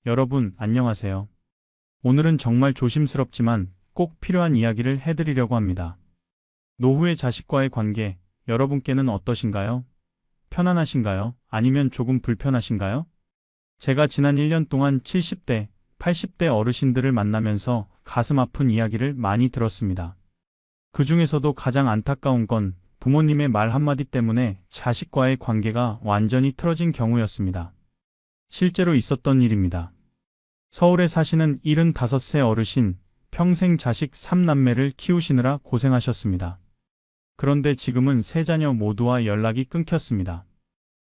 여러분, 안녕하세요. 오늘은 정말 조심스럽지만 꼭 필요한 이야기를 해드리려고 합니다. 노후의 자식과의 관계, 여러분께는 어떠신가요? 편안하신가요? 아니면 조금 불편하신가요? 제가 지난 1년 동안 70대, 80대 어르신들을 만나면서 가슴 아픈 이야기를 많이 들었습니다. 그 중에서도 가장 안타까운 건 부모님의 말 한마디 때문에 자식과의 관계가 완전히 틀어진 경우였습니다. 실제로 있었던 일입니다. 서울에 사시는 75세 어르신, 평생 자식 3남매를 키우시느라 고생하셨습니다. 그런데 지금은 세 자녀 모두와 연락이 끊겼습니다.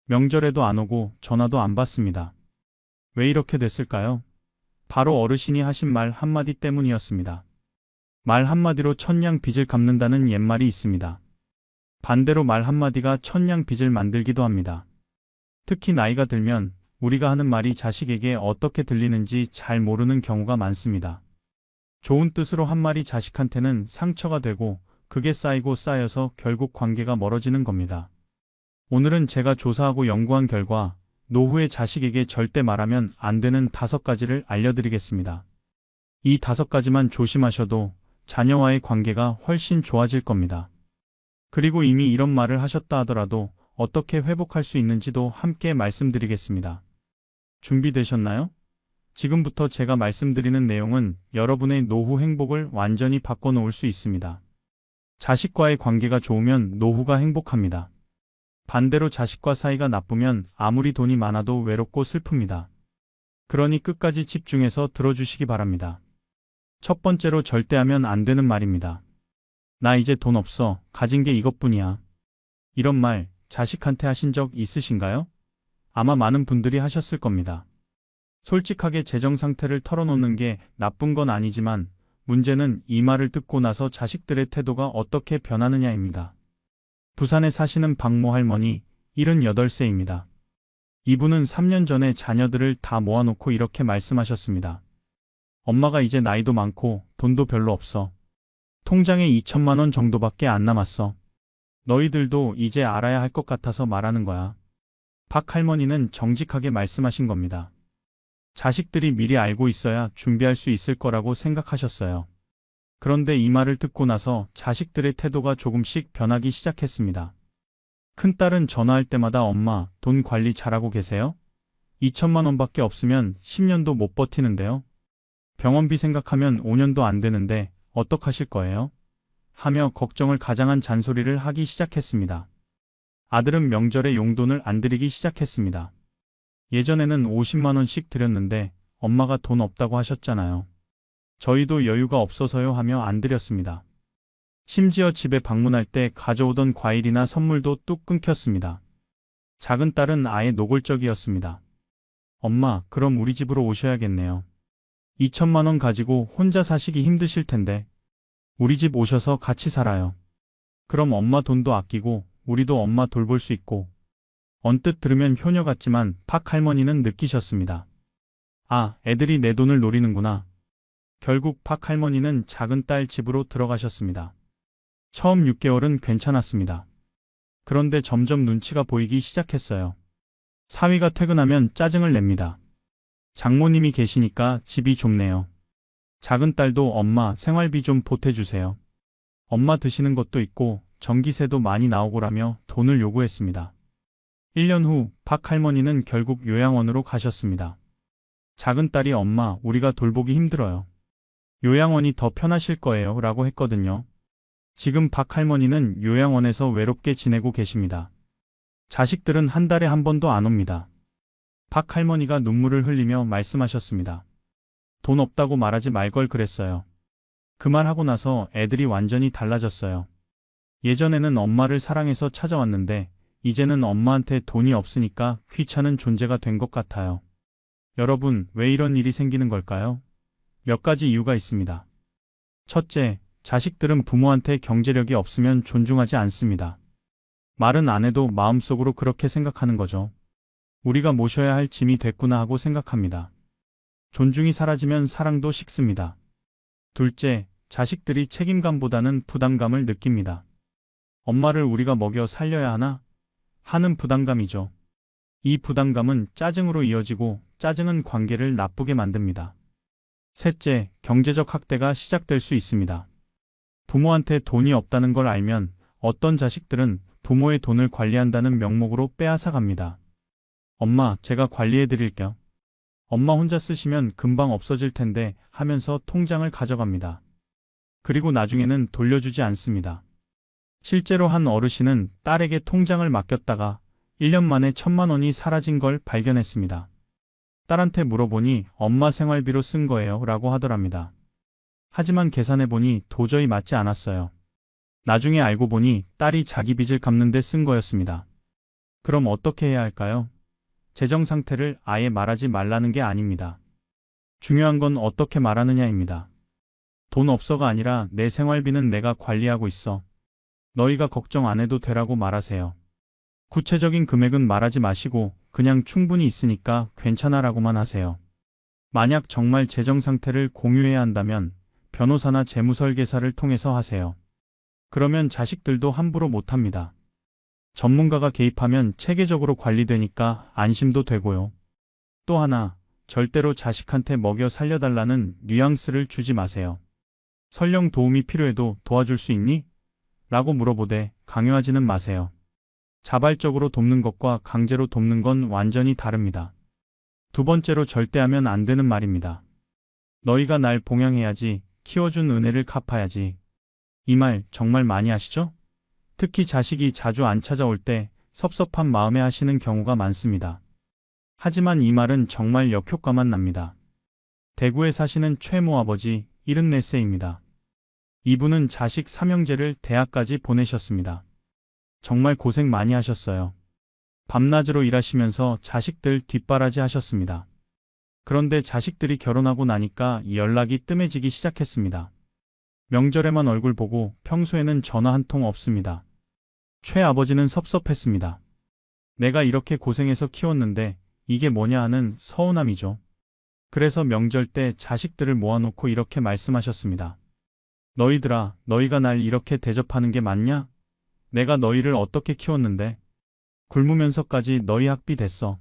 명절에도 안 오고 전화도 안 받습니다. 왜 이렇게 됐을까요? 바로 어르신이 하신 말 한마디 때문이었습니다. 말 한마디로 천냥 빚을 갚는다는 옛말이 있습니다. 반대로 말 한마디가 천냥 빚을 만들기도 합니다. 특히 나이가 들면 우리가 하는 말이 자식에게 어떻게 들리는지 잘 모르는 경우가 많습니다. 좋은 뜻으로 한 말이 자식한테는 상처가 되고 그게 쌓이고 쌓여서 결국 관계가 멀어지는 겁니다. 오늘은 제가 조사하고 연구한 결과 노후의 자식에게 절대 말하면 안 되는 5가지를 알려드리겠습니다. 이 5가지만 조심하셔도 자녀와의 관계가 훨씬 좋아질 겁니다. 그리고 이미 이런 말을 하셨다 하더라도 어떻게 회복할 수 있는지도 함께 말씀드리겠습니다. 준비되셨나요? 지금부터 제가 말씀드리는 내용은 여러분의 노후 행복을 완전히 바꿔놓을 수 있습니다. 자식과의 관계가 좋으면 노후가 행복합니다. 반대로 자식과 사이가 나쁘면 아무리 돈이 많아도 외롭고 슬픕니다. 그러니 끝까지 집중해서 들어주시기 바랍니다. 첫 번째로 절대 하면 안 되는 말입니다. 나 이제 돈 없어. 가진 게 이것뿐이야. 이런 말 자식한테 하신 적 있으신가요? 아마 많은 분들이 하셨을 겁니다. 솔직하게 재정 상태를 털어놓는 게 나쁜 건 아니지만 문제는 이 말을 듣고 나서 자식들의 태도가 어떻게 변하느냐입니다. 부산에 사시는 박모 할머니 78세입니다. 이분은 3년 전에 자녀들을 다 모아놓고 이렇게 말씀하셨습니다. 엄마가 이제 나이도 많고 돈도 별로 없어. 통장에 2천만 원 정도밖에 안 남았어. 너희들도 이제 알아야 할 것 같아서 말하는 거야. 박 할머니는 정직하게 말씀하신 겁니다. 자식들이 미리 알고 있어야 준비할 수 있을 거라고 생각하셨어요. 그런데 이 말을 듣고 나서 자식들의 태도가 조금씩 변하기 시작했습니다. 큰딸은 전화할 때마다 엄마, 돈 관리 잘하고 계세요? 2천만 원밖에 없으면 10년도 못 버티는데요. 병원비 생각하면 5년도 안 되는데 어떡하실 거예요? 하며 걱정을 가장한 잔소리를 하기 시작했습니다. 아들은 명절에 용돈을 안 드리기 시작했습니다. 예전에는 50만 원씩 드렸는데 엄마가 돈 없다고 하셨잖아요. 저희도 여유가 없어서요 하며 안 드렸습니다. 심지어 집에 방문할 때 가져오던 과일이나 선물도 뚝 끊겼습니다. 작은 딸은 아예 노골적이었습니다. 엄마, 그럼 우리 집으로 오셔야겠네요. 2천만 원 가지고 혼자 사시기 힘드실 텐데 우리 집 오셔서 같이 살아요. 그럼 엄마 돈도 아끼고 우리도 엄마 돌볼 수 있고. 언뜻 들으면 효녀 같지만 박 할머니는 느끼셨습니다. 아, 애들이 내 돈을 노리는구나. 결국 박 할머니는 작은 딸 집으로 들어가셨습니다. 처음 6개월은 괜찮았습니다. 그런데 점점 눈치가 보이기 시작했어요. 사위가 퇴근하면 짜증을 냅니다. 장모님이 계시니까 집이 좁네요. 작은 딸도 엄마 생활비 좀 보태주세요. 엄마 드시는 것도 있고 전기세도 많이 나오고라며 돈을 요구했습니다. 1년 후 박 할머니는 결국 요양원으로 가셨습니다. 작은 딸이 엄마, 우리가 돌보기 힘들어요. 요양원이 더 편하실 거예요 라고 했거든요. 지금 박 할머니는 요양원에서 외롭게 지내고 계십니다. 자식들은 한 달에 한 번도 안 옵니다. 박 할머니가 눈물을 흘리며 말씀하셨습니다. 돈 없다고 말하지 말 걸 그랬어요. 그 말 하고 나서 애들이 완전히 달라졌어요. 예전에는 엄마를 사랑해서 찾아왔는데 이제는 엄마한테 돈이 없으니까 귀찮은 존재가 된 것 같아요. 여러분, 왜 이런 일이 생기는 걸까요? 몇 가지 이유가 있습니다. 첫째, 자식들은 부모한테 경제력이 없으면 존중하지 않습니다. 말은 안 해도 마음속으로 그렇게 생각하는 거죠. 우리가 모셔야 할 짐이 됐구나 하고 생각합니다. 존중이 사라지면 사랑도 식습니다. 둘째, 자식들이 책임감보다는 부담감을 느낍니다. 엄마를 우리가 먹여 살려야 하나? 하는 부담감이죠. 이 부담감은 짜증으로 이어지고 짜증은 관계를 나쁘게 만듭니다. 셋째, 경제적 학대가 시작될 수 있습니다. 부모한테 돈이 없다는 걸 알면 어떤 자식들은 부모의 돈을 관리한다는 명목으로 빼앗아 갑니다. 엄마, 제가 관리해 드릴게요. 엄마 혼자 쓰시면 금방 없어질 텐데 하면서 통장을 가져갑니다. 그리고 나중에는 돌려주지 않습니다. 실제로 한 어르신은 딸에게 통장을 맡겼다가 1년 만에 1,000만 원이 사라진 걸 발견했습니다. 딸한테 물어보니 엄마 생활비로 쓴 거예요 라고 하더랍니다. 하지만 계산해보니 도저히 맞지 않았어요. 나중에 알고 보니 딸이 자기 빚을 갚는 데 쓴 거였습니다. 그럼 어떻게 해야 할까요? 재정 상태를 아예 말하지 말라는 게 아닙니다. 중요한 건 어떻게 말하느냐입니다. 돈 없어가 아니라 내 생활비는 내가 관리하고 있어. 너희가 걱정 안 해도 되라고 말하세요. 구체적인 금액은 말하지 마시고 그냥 충분히 있으니까 괜찮아라고만 하세요. 만약 정말 재정 상태를 공유해야 한다면 변호사나 재무설계사를 통해서 하세요. 그러면 자식들도 함부로 못합니다. 전문가가 개입하면 체계적으로 관리되니까 안심도 되고요. 또 하나, 절대로 자식한테 먹여 살려달라는 뉘앙스를 주지 마세요. 설령 도움이 필요해도 도와줄 수 있니? 라고 물어보되 강요하지는 마세요. 자발적으로 돕는 것과 강제로 돕는 건 완전히 다릅니다. 두 번째로 절대 하면 안 되는 말입니다. 너희가 날 봉양해야지, 키워준 은혜를 갚아야지. 이 말 정말 많이 하시죠? 특히 자식이 자주 안 찾아올 때 섭섭한 마음에 하시는 경우가 많습니다. 하지만 이 말은 정말 역효과만 납니다. 대구에 사시는 최모 아버지 74세입니다. 이분은 자식 3형제를 대학까지 보내셨습니다. 정말 고생 많이 하셨어요. 밤낮으로 일하시면서 자식들 뒷바라지 하셨습니다. 그런데 자식들이 결혼하고 나니까 연락이 뜸해지기 시작했습니다. 명절에만 얼굴 보고 평소에는 전화 한 통 없습니다. 최 아버지는 섭섭했습니다. 내가 이렇게 고생해서 키웠는데 이게 뭐냐 하는 서운함이죠. 그래서 명절 때 자식들을 모아놓고 이렇게 말씀하셨습니다. 너희들아, 너희가 날 이렇게 대접하는 게 맞냐? 내가 너희를 어떻게 키웠는데? 굶으면서까지 너희 학비 댔어.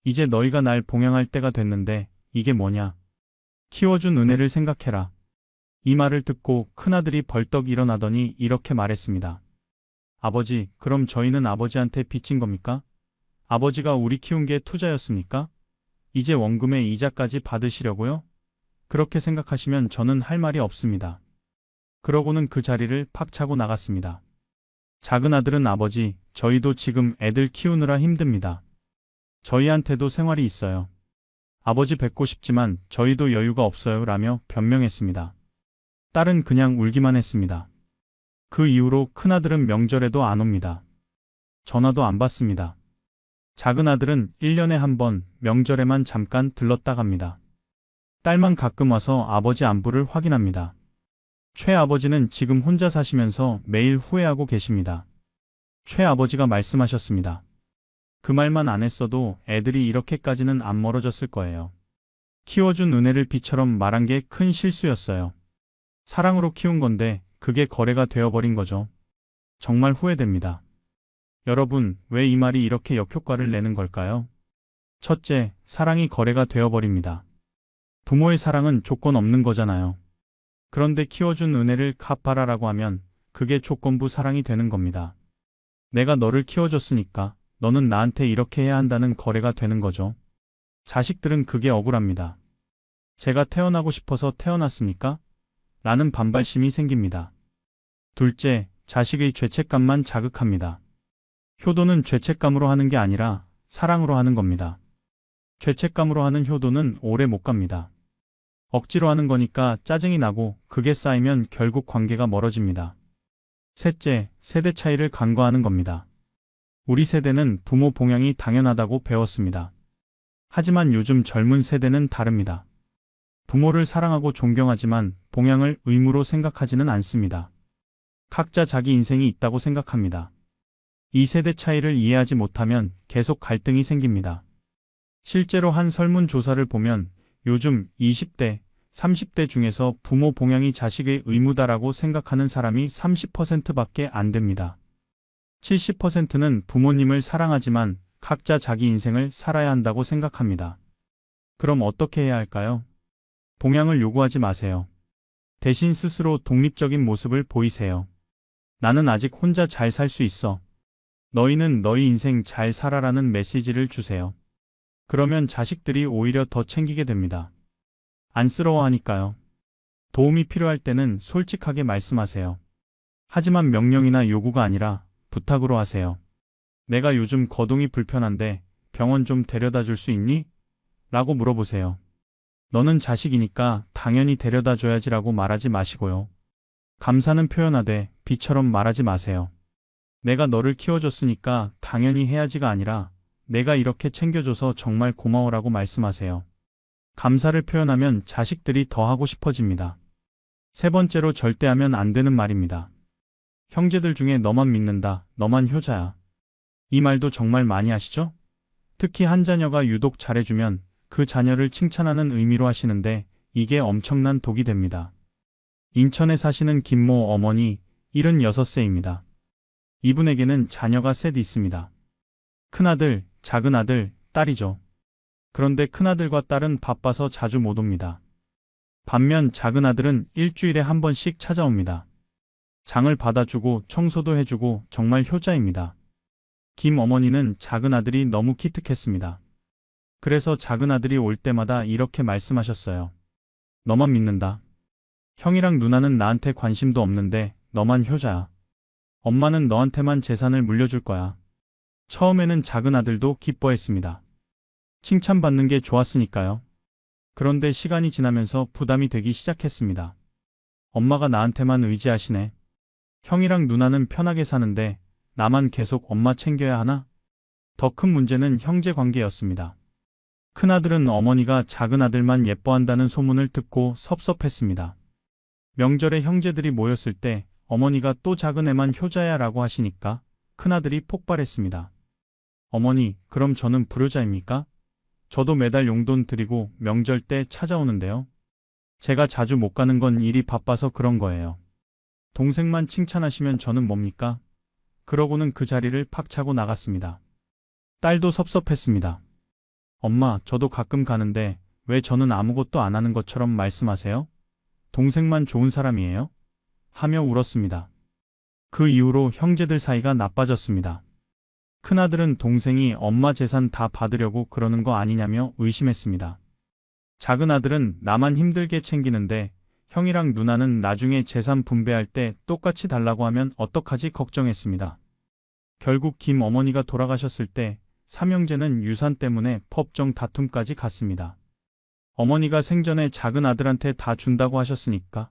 이제 너희가 날 봉양할 때가 됐는데 이게 뭐냐? 키워준 은혜를 생각해라. 이 말을 듣고 큰아들이 벌떡 일어나더니 이렇게 말했습니다. 아버지, 그럼 저희는 아버지한테 빚진 겁니까? 아버지가 우리 키운 게 투자였습니까? 이제 원금의 이자까지 받으시려고요? 그렇게 생각하시면 저는 할 말이 없습니다. 그러고는 그 자리를 팍 차고 나갔습니다. 작은 아들은 아버지, 저희도 지금 애들 키우느라 힘듭니다. 저희한테도 생활이 있어요. 아버지 뵙고 싶지만 저희도 여유가 없어요 라며 변명했습니다. 딸은 그냥 울기만 했습니다. 그 이후로 큰아들은 명절에도 안 옵니다. 전화도 안 받습니다. 작은 아들은 1년에 한 번 명절에만 잠깐 들렀다 갑니다. 딸만 가끔 와서 아버지 안부를 확인합니다. 최아버지는 지금 혼자 사시면서 매일 후회하고 계십니다. 최아버지가 말씀하셨습니다. 그 말만 안 했어도 애들이 이렇게까지는 안 멀어졌을 거예요. 키워준 은혜를 비처럼 말한 게 큰 실수였어요. 사랑으로 키운 건데 그게 거래가 되어버린 거죠. 정말 후회됩니다. 여러분, 왜 이 말이 이렇게 역효과를 내는 걸까요? 첫째, 사랑이 거래가 되어버립니다. 부모의 사랑은 조건 없는 거잖아요. 그런데 키워준 은혜를 갚아라라고 하면 그게 조건부 사랑이 되는 겁니다. 내가 너를 키워줬으니까 너는 나한테 이렇게 해야 한다는 거래가 되는 거죠. 자식들은 그게 억울합니다. 제가 태어나고 싶어서 태어났습니까? 라는 반발심이 생깁니다. 둘째, 자식의 죄책감만 자극합니다. 효도는 죄책감으로 하는 게 아니라 사랑으로 하는 겁니다. 죄책감으로 하는 효도는 오래 못 갑니다. 억지로 하는 거니까 짜증이 나고 그게 쌓이면 결국 관계가 멀어집니다. 셋째, 세대 차이를 간과하는 겁니다. 우리 세대는 부모 봉양이 당연하다고 배웠습니다. 하지만 요즘 젊은 세대는 다릅니다. 부모를 사랑하고 존경하지만 봉양을 의무로 생각하지는 않습니다. 각자 자기 인생이 있다고 생각합니다. 이 세대 차이를 이해하지 못하면 계속 갈등이 생깁니다. 실제로 한 설문조사를 보면 요즘 20대, 30대 중에서 부모 봉양이 자식의 의무다라고 생각하는 사람이 30%밖에 안 됩니다. 70%는 부모님을 사랑하지만 각자 자기 인생을 살아야 한다고 생각합니다. 그럼 어떻게 해야 할까요? 봉양을 요구하지 마세요. 대신 스스로 독립적인 모습을 보이세요. 나는 아직 혼자 잘 살 수 있어. 너희는 너희 인생 잘 살아라는 메시지를 주세요. 그러면 자식들이 오히려 더 챙기게 됩니다. 안쓰러워하니까요. 도움이 필요할 때는 솔직하게 말씀하세요. 하지만 명령이나 요구가 아니라 부탁으로 하세요. 내가 요즘 거동이 불편한데 병원 좀 데려다 줄 수 있니? 라고 물어보세요. 너는 자식이니까 당연히 데려다 줘야지라고 말하지 마시고요. 감사는 표현하되 비처럼 말하지 마세요. 내가 너를 키워줬으니까 당연히 해야지가 아니라 내가 이렇게 챙겨줘서 정말 고마워라고 말씀하세요. 감사를 표현하면 자식들이 더 하고 싶어집니다. 세 번째로 절대 하면 안 되는 말입니다. 형제들 중에 너만 믿는다, 너만 효자야. 이 말도 정말 많이 하시죠? 특히 한 자녀가 유독 잘해주면 그 자녀를 칭찬하는 의미로 하시는데 이게 엄청난 독이 됩니다. 인천에 사시는 김모 어머니 76세입니다. 이분에게는 자녀가 셋 있습니다. 큰아들, 작은아들, 딸이죠. 그런데 큰아들과 딸은 바빠서 자주 못 옵니다. 반면 작은아들은 일주일에 한 번씩 찾아옵니다. 장을 받아주고 청소도 해주고 정말 효자입니다. 김 어머니는 작은아들이 너무 기특했습니다. 그래서 작은아들이 올 때마다 이렇게 말씀하셨어요. 너만 믿는다. 형이랑 누나는 나한테 관심도 없는데 너만 효자야. 엄마는 너한테만 재산을 물려줄 거야. 처음에는 작은아들도 기뻐했습니다. 칭찬받는 게 좋았으니까요. 그런데 시간이 지나면서 부담이 되기 시작했습니다. 엄마가 나한테만 의지하시네. 형이랑 누나는 편하게 사는데 나만 계속 엄마 챙겨야 하나? 더 큰 문제는 형제 관계였습니다. 큰아들은 어머니가 작은아들만 예뻐한다는 소문을 듣고 섭섭했습니다. 명절에 형제들이 모였을 때 어머니가 또 작은애만 효자야 라고 하시니까 큰아들이 폭발했습니다. 어머니, 그럼 저는 불효자입니까? 저도 매달 용돈 드리고 명절 때 찾아오는데요. 제가 자주 못 가는 건 일이 바빠서 그런 거예요. 동생만 칭찬하시면 저는 뭡니까? 그러고는 그 자리를 팍 차고 나갔습니다. 딸도 섭섭했습니다. 엄마, 저도 가끔 가는데 왜 저는 아무것도 안 하는 것처럼 말씀하세요? 동생만 좋은 사람이에요? 하며 울었습니다. 그 이후로 형제들 사이가 나빠졌습니다. 큰아들은 동생이 엄마 재산 다 받으려고 그러는 거 아니냐며 의심했습니다. 작은아들은 나만 힘들게 챙기는데 형이랑 누나는 나중에 재산 분배할 때 똑같이 달라고 하면 어떡하지 걱정했습니다. 결국 김 어머니가 돌아가셨을 때 삼형제는 유산 때문에 법정 다툼까지 갔습니다. 어머니가 생전에 작은아들한테 다 준다고 하셨으니까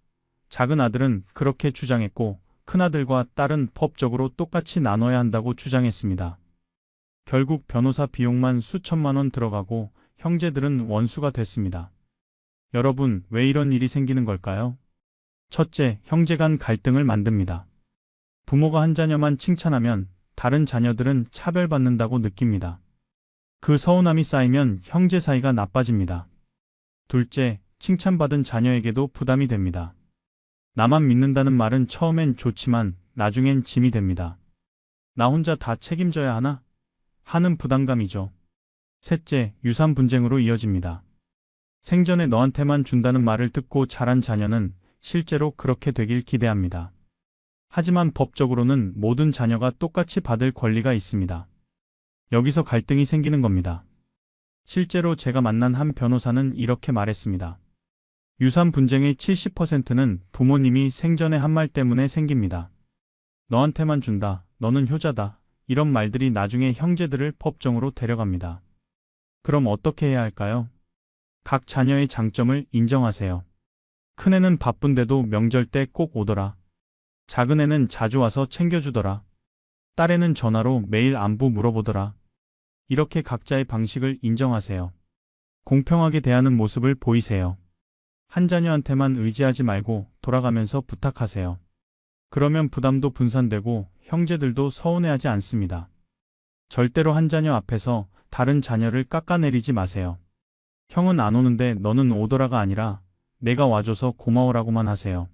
작은아들은 그렇게 주장했고 큰아들과 딸은 법적으로 똑같이 나눠야 한다고 주장했습니다. 결국 변호사 비용만 수천만 원 들어가고 형제들은 원수가 됐습니다. 여러분, 왜 이런 일이 생기는 걸까요? 첫째, 형제 간 갈등을 만듭니다. 부모가 한 자녀만 칭찬하면 다른 자녀들은 차별받는다고 느낍니다. 그 서운함이 쌓이면 형제 사이가 나빠집니다. 둘째, 칭찬받은 자녀에게도 부담이 됩니다. 나만 믿는다는 말은 처음엔 좋지만 나중엔 짐이 됩니다. 나 혼자 다 책임져야 하나? 하는 부담감이죠. 셋째, 유산 분쟁으로 이어집니다. 생전에 너한테만 준다는 말을 듣고 자란 자녀는 실제로 그렇게 되길 기대합니다. 하지만 법적으로는 모든 자녀가 똑같이 받을 권리가 있습니다. 여기서 갈등이 생기는 겁니다. 실제로 제가 만난 한 변호사는 이렇게 말했습니다. 유산 분쟁의 70%는 부모님이 생전에 한 말 때문에 생깁니다. 너한테만 준다, 너는 효자다, 이런 말들이 나중에 형제들을 법정으로 데려갑니다. 그럼 어떻게 해야 할까요? 각 자녀의 장점을 인정하세요. 큰애는 바쁜데도 명절 때 꼭 오더라. 작은애는 자주 와서 챙겨주더라. 딸애는 전화로 매일 안부 물어보더라. 이렇게 각자의 방식을 인정하세요. 공평하게 대하는 모습을 보이세요. 한 자녀한테만 의지하지 말고 돌아가면서 부탁하세요. 그러면 부담도 분산되고 형제들도 서운해하지 않습니다. 절대로 한 자녀 앞에서 다른 자녀를 깎아내리지 마세요. 형은 안 오는데 너는 오더라가 아니라 내가 와줘서 고마워라고만 하세요.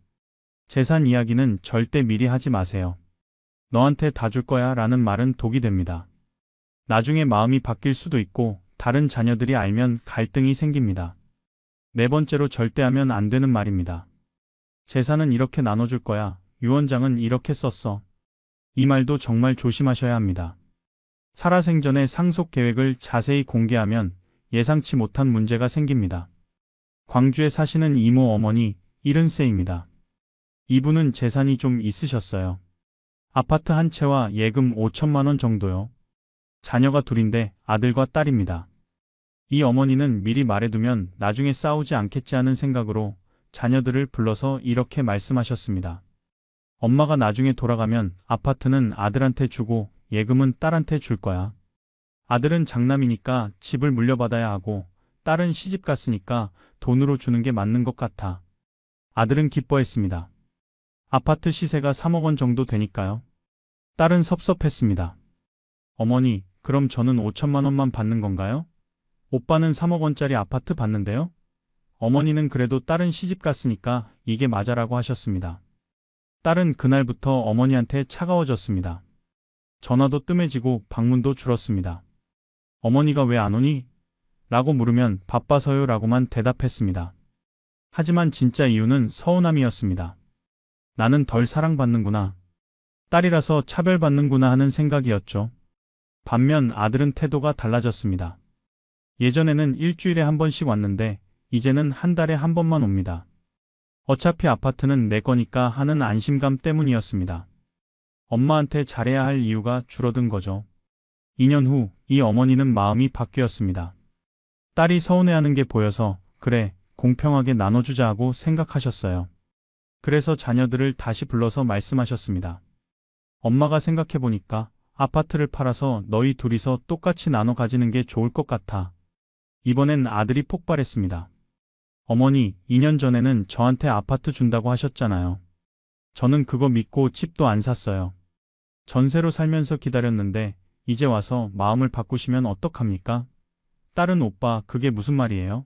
재산 이야기는 절대 미리 하지 마세요. 너한테 다 줄 거야 라는 말은 독이 됩니다. 나중에 마음이 바뀔 수도 있고 다른 자녀들이 알면 갈등이 생깁니다. 네 번째로 절대 하면 안 되는 말입니다. 재산은 이렇게 나눠줄 거야. 유언장은 이렇게 썼어. 이 말도 정말 조심하셔야 합니다. 살아생전에 상속 계획을 자세히 공개하면 예상치 못한 문제가 생깁니다. 광주에 사시는 이모 어머니 70세입니다. 이분은 재산이 좀 있으셨어요. 아파트 한 채와 예금 5천만 원 정도요. 자녀가 둘인데 아들과 딸입니다. 이 어머니는 미리 말해두면 나중에 싸우지 않겠지 하는 생각으로 자녀들을 불러서 이렇게 말씀하셨습니다. 엄마가 나중에 돌아가면 아파트는 아들한테 주고 예금은 딸한테 줄 거야. 아들은 장남이니까 집을 물려받아야 하고 딸은 시집 갔으니까 돈으로 주는 게 맞는 것 같아. 아들은 기뻐했습니다. 아파트 시세가 3억 원 정도 되니까요. 딸은 섭섭했습니다. 어머니, 그럼 저는 5천만 원만 받는 건가요? 오빠는 3억 원짜리 아파트 받는데요? 어머니는 그래도 딸은 시집 갔으니까 이게 맞아라고 하셨습니다. 딸은 그날부터 어머니한테 차가워졌습니다. 전화도 뜸해지고 방문도 줄었습니다. 어머니가 왜 안 오니? 라고 물으면 바빠서요 라고만 대답했습니다. 하지만 진짜 이유는 서운함이었습니다. 나는 덜 사랑받는구나. 딸이라서 차별받는구나 하는 생각이었죠. 반면 아들은 태도가 달라졌습니다. 예전에는 일주일에 한 번씩 왔는데 이제는 한 달에 한 번만 옵니다. 어차피 아파트는 내 거니까 하는 안심감 때문이었습니다. 엄마한테 잘해야 할 이유가 줄어든 거죠. 2년 후 이 어머니는 마음이 바뀌었습니다. 딸이 서운해하는 게 보여서 그래, 공평하게 나눠주자 하고 생각하셨어요. 그래서 자녀들을 다시 불러서 말씀하셨습니다. 엄마가 생각해보니까 아파트를 팔아서 너희 둘이서 똑같이 나눠 가지는 게 좋을 것 같아. 이번엔 아들이 폭발했습니다. 어머니, 2년 전에는 저한테 아파트 준다고 하셨잖아요. 저는 그거 믿고 집도 안 샀어요. 전세로 살면서 기다렸는데 이제 와서 마음을 바꾸시면 어떡합니까? 딸은 오빠, 그게 무슨 말이에요?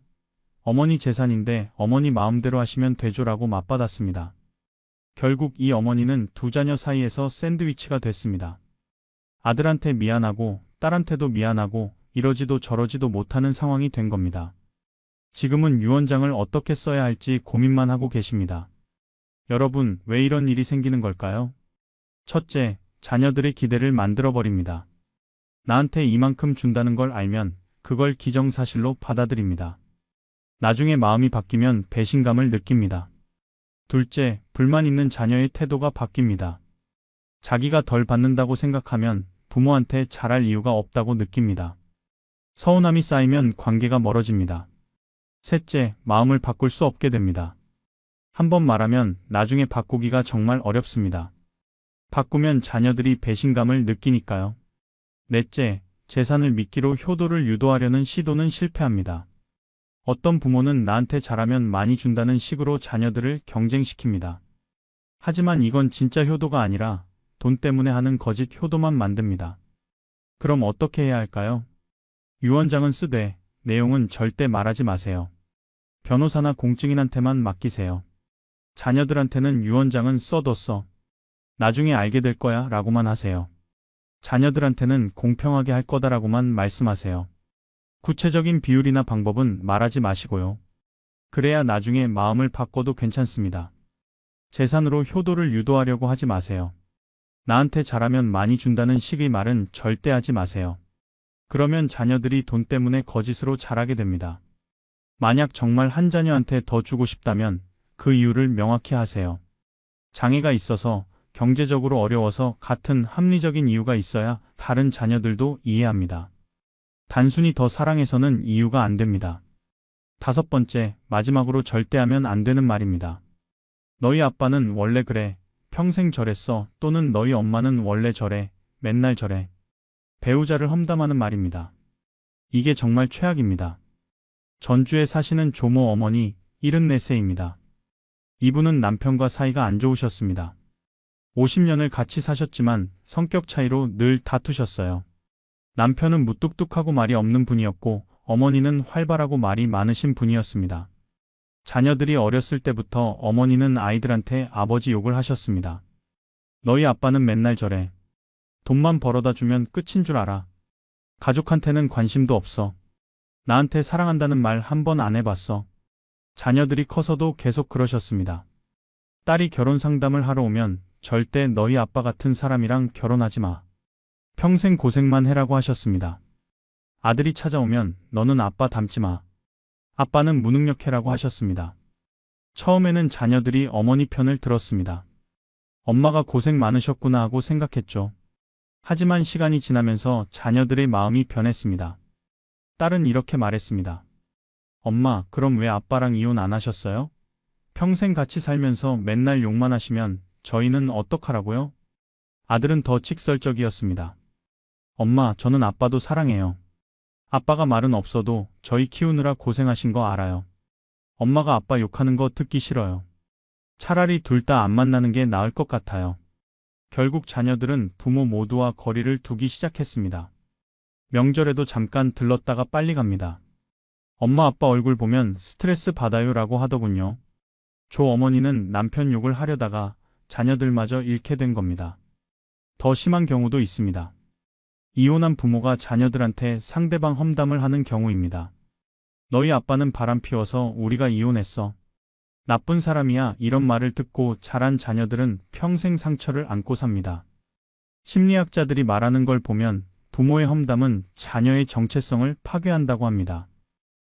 어머니 재산인데 어머니 마음대로 하시면 되죠라고 맞받았습니다. 결국 이 어머니는 두 자녀 사이에서 샌드위치가 됐습니다. 아들한테 미안하고 딸한테도 미안하고 이러지도 저러지도 못하는 상황이 된 겁니다. 지금은 유언장을 어떻게 써야 할지 고민만 하고 계십니다. 여러분, 왜 이런 일이 생기는 걸까요? 첫째, 자녀들의 기대를 만들어버립니다. 나한테 이만큼 준다는 걸 알면 그걸 기정사실로 받아들입니다. 나중에 마음이 바뀌면 배신감을 느낍니다. 둘째, 불만 있는 자녀의 태도가 바뀝니다. 자기가 덜 받는다고 생각하면 부모한테 잘할 이유가 없다고 느낍니다. 서운함이 쌓이면 관계가 멀어집니다. 셋째, 마음을 바꿀 수 없게 됩니다. 한번 말하면 나중에 바꾸기가 정말 어렵습니다. 바꾸면 자녀들이 배신감을 느끼니까요. 넷째, 재산을 미끼로 효도를 유도하려는 시도는 실패합니다. 어떤 부모는 나한테 잘하면 많이 준다는 식으로 자녀들을 경쟁시킵니다. 하지만 이건 진짜 효도가 아니라 돈 때문에 하는 거짓 효도만 만듭니다. 그럼 어떻게 해야 할까요? 유언장은 쓰되 내용은 절대 말하지 마세요. 변호사나 공증인한테만 맡기세요. 자녀들한테는 유언장은 써뒀어. 나중에 알게 될 거야 라고만 하세요. 자녀들한테는 공평하게 할 거다라고만 말씀하세요. 구체적인 비율이나 방법은 말하지 마시고요. 그래야 나중에 마음을 바꿔도 괜찮습니다. 재산으로 효도를 유도하려고 하지 마세요. 나한테 잘하면 많이 준다는 식의 말은 절대 하지 마세요. 그러면 자녀들이 돈 때문에 거짓으로 잘하게 됩니다. 만약 정말 한 자녀한테 더 주고 싶다면 그 이유를 명확히 하세요. 장애가 있어서 경제적으로 어려워서 같은 합리적인 이유가 있어야 다른 자녀들도 이해합니다. 단순히 더 사랑해서는 이유가 안 됩니다. 다섯 번째, 마지막으로 절대 하면 안 되는 말입니다. 너희 아빠는 원래 그래. 평생 저랬어. 또는 너희 엄마는 원래 저래. 맨날 저래. 배우자를 험담하는 말입니다. 이게 정말 최악입니다. 전주에 사시는 조모 어머니 74세입니다. 이분은 남편과 사이가 안 좋으셨습니다. 50년을 같이 사셨지만 성격 차이로 늘 다투셨어요. 남편은 무뚝뚝하고 말이 없는 분이었고 어머니는 활발하고 말이 많으신 분이었습니다. 자녀들이 어렸을 때부터 어머니는 아이들한테 아버지 욕을 하셨습니다. 너희 아빠는 맨날 저래. 돈만 벌어다 주면 끝인 줄 알아. 가족한테는 관심도 없어. 나한테 사랑한다는 말 한 번 안 해봤어. 자녀들이 커서도 계속 그러셨습니다. 딸이 결혼 상담을 하러 오면 절대 너희 아빠 같은 사람이랑 결혼하지 마. 평생 고생만 해라고 하셨습니다. 아들이 찾아오면 너는 아빠 닮지 마. 아빠는 무능력해라고 하셨습니다. 처음에는 자녀들이 어머니 편을 들었습니다. 엄마가 고생 많으셨구나 하고 생각했죠. 하지만 시간이 지나면서 자녀들의 마음이 변했습니다. 딸은 이렇게 말했습니다. 엄마, 그럼 왜 아빠랑 이혼 안 하셨어요? 평생 같이 살면서 맨날 욕만 하시면 저희는 어떡하라고요? 아들은 더 직설적이었습니다. 엄마, 저는 아빠도 사랑해요. 아빠가 말은 없어도 저희 키우느라 고생하신 거 알아요. 엄마가 아빠 욕하는 거 듣기 싫어요. 차라리 둘 다 안 만나는 게 나을 것 같아요. 결국 자녀들은 부모 모두와 거리를 두기 시작했습니다. 명절에도 잠깐 들렀다가 빨리 갑니다. 엄마 아빠 얼굴 보면 스트레스 받아요 라고 하더군요. 조 어머니는 남편 욕을 하려다가 자녀들마저 잃게 된 겁니다. 더 심한 경우도 있습니다. 이혼한 부모가 자녀들한테 상대방 험담을 하는 경우입니다. 너희 아빠는 바람 피워서 우리가 이혼했어. 나쁜 사람이야. 이런 말을 듣고 자란 자녀들은 평생 상처를 안고 삽니다. 심리학자들이 말하는 걸 보면 부모의 험담은 자녀의 정체성을 파괴한다고 합니다.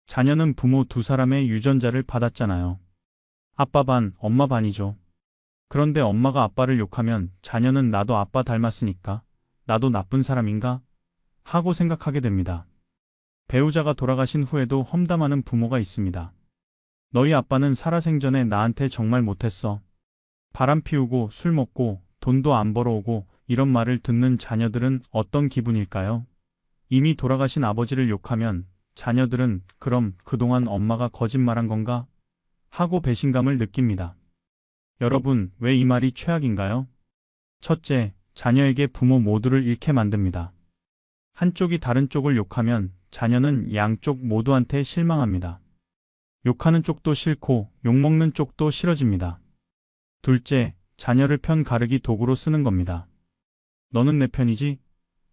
자녀는 부모 두 사람의 유전자를 받았잖아요. 아빠 반, 엄마 반이죠. 그런데 엄마가 아빠를 욕하면 자녀는 나도 아빠 닮았으니까 나도 나쁜 사람인가? 하고 생각하게 됩니다. 배우자가 돌아가신 후에도 험담하는 부모가 있습니다. 너희 아빠는 살아생전에 나한테 정말 못했어. 바람 피우고 술 먹고 돈도 안 벌어오고 이런 말을 듣는 자녀들은 어떤 기분일까요? 이미 돌아가신 아버지를 욕하면 자녀들은 그럼 그동안 엄마가 거짓말한 건가? 하고 배신감을 느낍니다. 여러분, 왜 이 말이 최악인가요? 첫째, 자녀에게 부모 모두를 잃게 만듭니다. 한쪽이 다른 쪽을 욕하면 자녀는 양쪽 모두한테 실망합니다. 욕하는 쪽도 싫고 욕먹는 쪽도 싫어집니다. 둘째, 자녀를 편 가르기 도구로 쓰는 겁니다. 너는 내 편이지?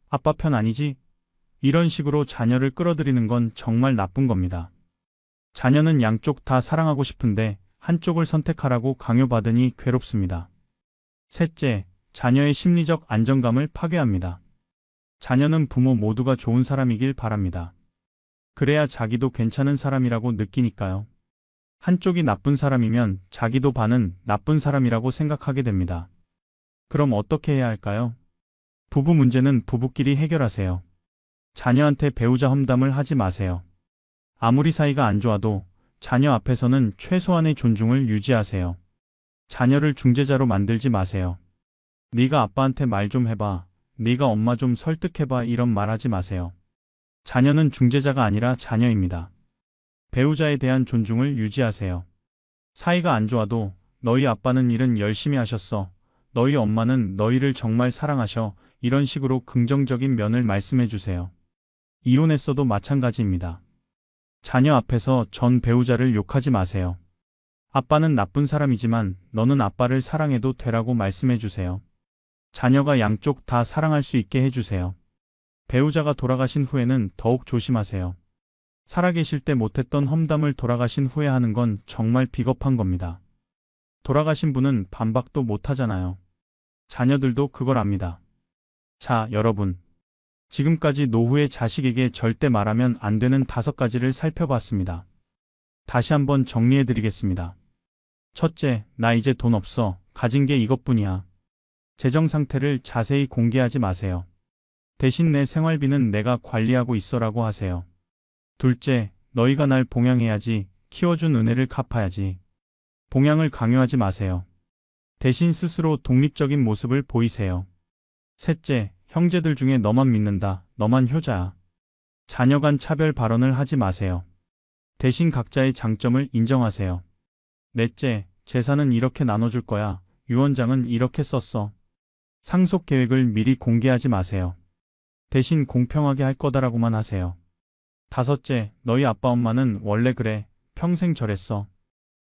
아빠 편 아니지? 이런 식으로 자녀를 끌어들이는 건 정말 나쁜 겁니다. 자녀는 양쪽 다 사랑하고 싶은데 한쪽을 선택하라고 강요받으니 괴롭습니다. 셋째, 자녀의 심리적 안정감을 파괴합니다. 자녀는 부모 모두가 좋은 사람이길 바랍니다. 그래야 자기도 괜찮은 사람이라고 느끼니까요. 한쪽이 나쁜 사람이면 자기도 반은 나쁜 사람이라고 생각하게 됩니다. 그럼 어떻게 해야 할까요? 부부 문제는 부부끼리 해결하세요. 자녀한테 배우자 험담을 하지 마세요. 아무리 사이가 안 좋아도 자녀 앞에서는 최소한의 존중을 유지하세요. 자녀를 중재자로 만들지 마세요. 네가 아빠한테 말 좀 해봐. 네가 엄마 좀 설득해봐. 이런 말 하지 마세요. 자녀는 중재자가 아니라 자녀입니다. 배우자에 대한 존중을 유지하세요. 사이가 안 좋아도 너희 아빠는 일은 열심히 하셨어. 너희 엄마는 너희를 정말 사랑하셔. 이런 식으로 긍정적인 면을 말씀해 주세요. 이혼했어도 마찬가지입니다. 자녀 앞에서 전 배우자를 욕하지 마세요. 아빠는 나쁜 사람이지만 너는 아빠를 사랑해도 되라고 말씀해 주세요. 자녀가 양쪽 다 사랑할 수 있게 해주세요. 배우자가 돌아가신 후에는 더욱 조심하세요. 살아계실 때 못했던 험담을 돌아가신 후에 하는 건 정말 비겁한 겁니다. 돌아가신 분은 반박도 못하잖아요. 자녀들도 그걸 압니다. 자, 여러분. 지금까지 노후의 자식에게 절대 말하면 안 되는 5가지를 살펴봤습니다. 다시 한번 정리해드리겠습니다. 첫째, 나 이제 돈 없어. 가진 게 이것뿐이야. 재정 상태를 자세히 공개하지 마세요. 대신 내 생활비는 내가 관리하고 있어라고 하세요. 둘째, 너희가 날 봉양해야지. 키워준 은혜를 갚아야지. 봉양을 강요하지 마세요. 대신 스스로 독립적인 모습을 보이세요. 셋째, 형제들 중에 너만 믿는다. 너만 효자야. 자녀 간 차별 발언을 하지 마세요. 대신 각자의 장점을 인정하세요. 넷째, 재산은 이렇게 나눠줄 거야. 유언장은 이렇게 썼어. 상속 계획을 미리 공개하지 마세요. 대신 공평하게 할 거다라고만 하세요. 다섯째, 너희 아빠 엄마는 원래 그래. 평생 저랬어.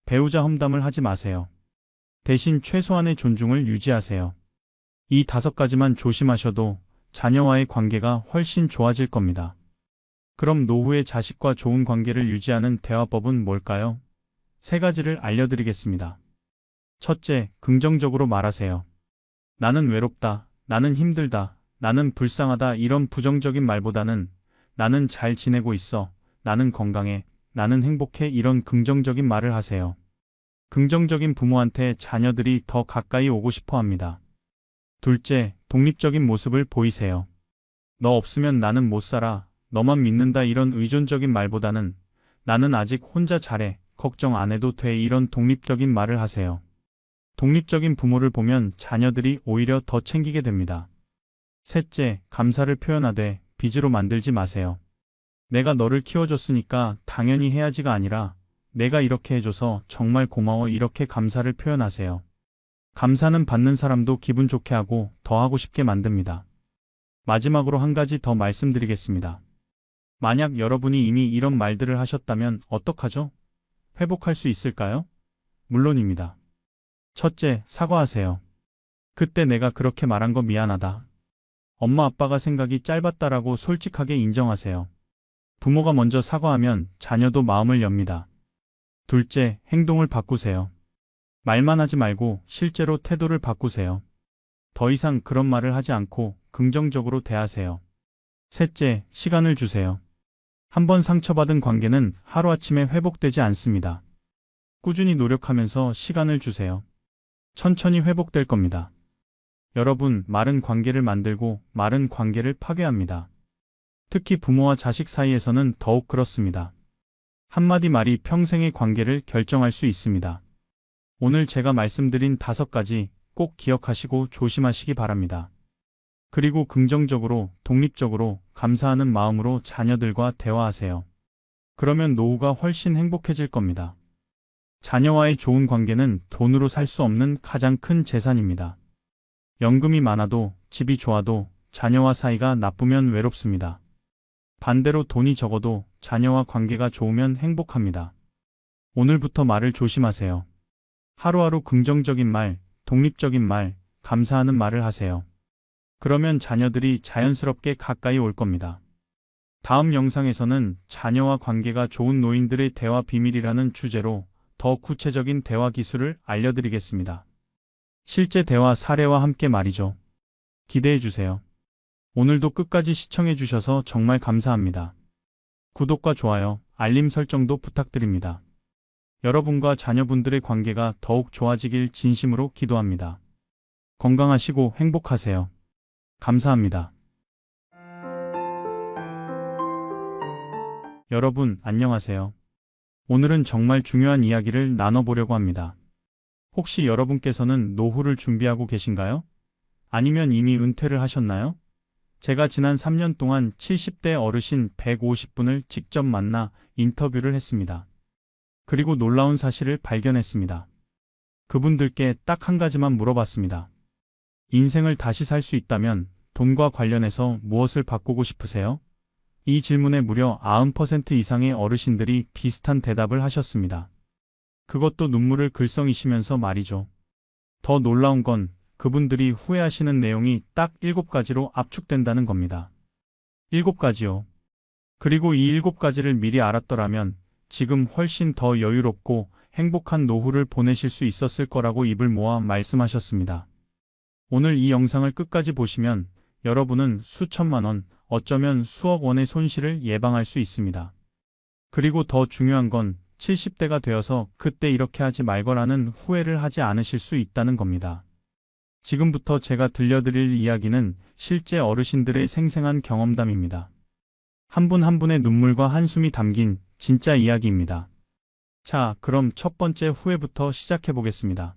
배우자 험담을 하지 마세요. 대신 최소한의 존중을 유지하세요. 이 5가지만 조심하셔도 자녀와의 관계가 훨씬 좋아질 겁니다. 그럼 노후에 자식과 좋은 관계를 유지하는 대화법은 뭘까요? 세 가지를 알려드리겠습니다. 첫째, 긍정적으로 말하세요. 나는 외롭다, 나는 힘들다, 나는 불쌍하다 이런 부정적인 말보다는 나는 잘 지내고 있어, 나는 건강해, 나는 행복해 이런 긍정적인 말을 하세요. 긍정적인 부모한테 자녀들이 더 가까이 오고 싶어 합니다. 둘째, 독립적인 모습을 보이세요. 너 없으면 나는 못 살아, 너만 믿는다 이런 의존적인 말보다는 나는 아직 혼자 잘해, 걱정 안 해도 돼 이런 독립적인 말을 하세요. 독립적인 부모를 보면 자녀들이 오히려 더 챙기게 됩니다. 셋째, 감사를 표현하되 빚으로 만들지 마세요. 내가 너를 키워줬으니까 당연히 해야지가 아니라 내가 이렇게 해줘서 정말 고마워 이렇게 감사를 표현하세요. 감사는 받는 사람도 기분 좋게 하고 더 하고 싶게 만듭니다. 마지막으로 한 가지 더 말씀드리겠습니다. 만약 여러분이 이미 이런 말들을 하셨다면 어떡하죠? 회복할 수 있을까요? 물론입니다. 첫째, 사과하세요. 그때 내가 그렇게 말한 거 미안하다. 엄마 아빠가 생각이 짧았다라고 솔직하게 인정하세요. 부모가 먼저 사과하면 자녀도 마음을 엽니다. 둘째, 행동을 바꾸세요. 말만 하지 말고 실제로 태도를 바꾸세요. 더 이상 그런 말을 하지 않고 긍정적으로 대하세요. 셋째, 시간을 주세요. 한번 상처받은 관계는 하루아침에 회복되지 않습니다. 꾸준히 노력하면서 시간을 주세요. 천천히 회복될 겁니다. 여러분, 마른 관계를 만들고 마른 관계를 파괴합니다. 특히 부모와 자식 사이에서는 더욱 그렇습니다. 한마디 말이 평생의 관계를 결정할 수 있습니다. 오늘 제가 말씀드린 5가지 꼭 기억하시고 조심하시기 바랍니다. 그리고 긍정적으로, 독립적으로, 감사하는 마음으로 자녀들과 대화하세요. 그러면 노후가 훨씬 행복해질 겁니다. 자녀와의 좋은 관계는 돈으로 살 수 없는 가장 큰 재산입니다. 연금이 많아도, 집이 좋아도 자녀와 사이가 나쁘면 외롭습니다. 반대로 돈이 적어도 자녀와 관계가 좋으면 행복합니다. 오늘부터 말을 조심하세요. 하루하루 긍정적인 말, 독립적인 말, 감사하는 말을 하세요. 그러면 자녀들이 자연스럽게 가까이 올 겁니다. 다음 영상에서는 자녀와 관계가 좋은 노인들의 대화 비밀이라는 주제로 더 구체적인 대화 기술을 알려드리겠습니다. 실제 대화 사례와 함께 말이죠. 기대해 주세요. 오늘도 끝까지 시청해 주셔서 정말 감사합니다. 구독과 좋아요, 알림 설정도 부탁드립니다. 여러분과 자녀분들의 관계가 더욱 좋아지길 진심으로 기도합니다. 건강하시고 행복하세요. 감사합니다. 여러분, 안녕하세요. 오늘은 정말 중요한 이야기를 나눠보려고 합니다. 혹시 여러분께서는 노후를 준비하고 계신가요? 아니면 이미 은퇴를 하셨나요? 제가 지난 3년 동안 70대 어르신 150분을 직접 만나 인터뷰를 했습니다. 그리고 놀라운 사실을 발견했습니다. 그분들께 딱 한 가지만 물어봤습니다. 인생을 다시 살 수 있다면 돈과 관련해서 무엇을 바꾸고 싶으세요? 이 질문에 무려 90% 이상의 어르신들이 비슷한 대답을 하셨습니다. 그것도 눈물을 글썽이시면서 말이죠. 더 놀라운 건 그분들이 후회하시는 내용이 딱 7가지로 압축된다는 겁니다. 7가지요. 그리고 이 7가지를 미리 알았더라면 지금 훨씬 더 여유롭고 행복한 노후를 보내실 수 있었을 거라고 입을 모아 말씀하셨습니다. 오늘 이 영상을 끝까지 보시면 여러분은 수천만 원, 어쩌면 수억 원의 손실을 예방할 수 있습니다. 그리고 더 중요한 건 70대가 되어서 그때 이렇게 하지 말거라는 후회를 하지 않으실 수 있다는 겁니다. 지금부터 제가 들려드릴 이야기는 실제 어르신들의 생생한 경험담입니다. 한 분 한 분의 눈물과 한숨이 담긴 진짜 이야기입니다. 자, 그럼 첫 번째 후회부터 시작해 보겠습니다.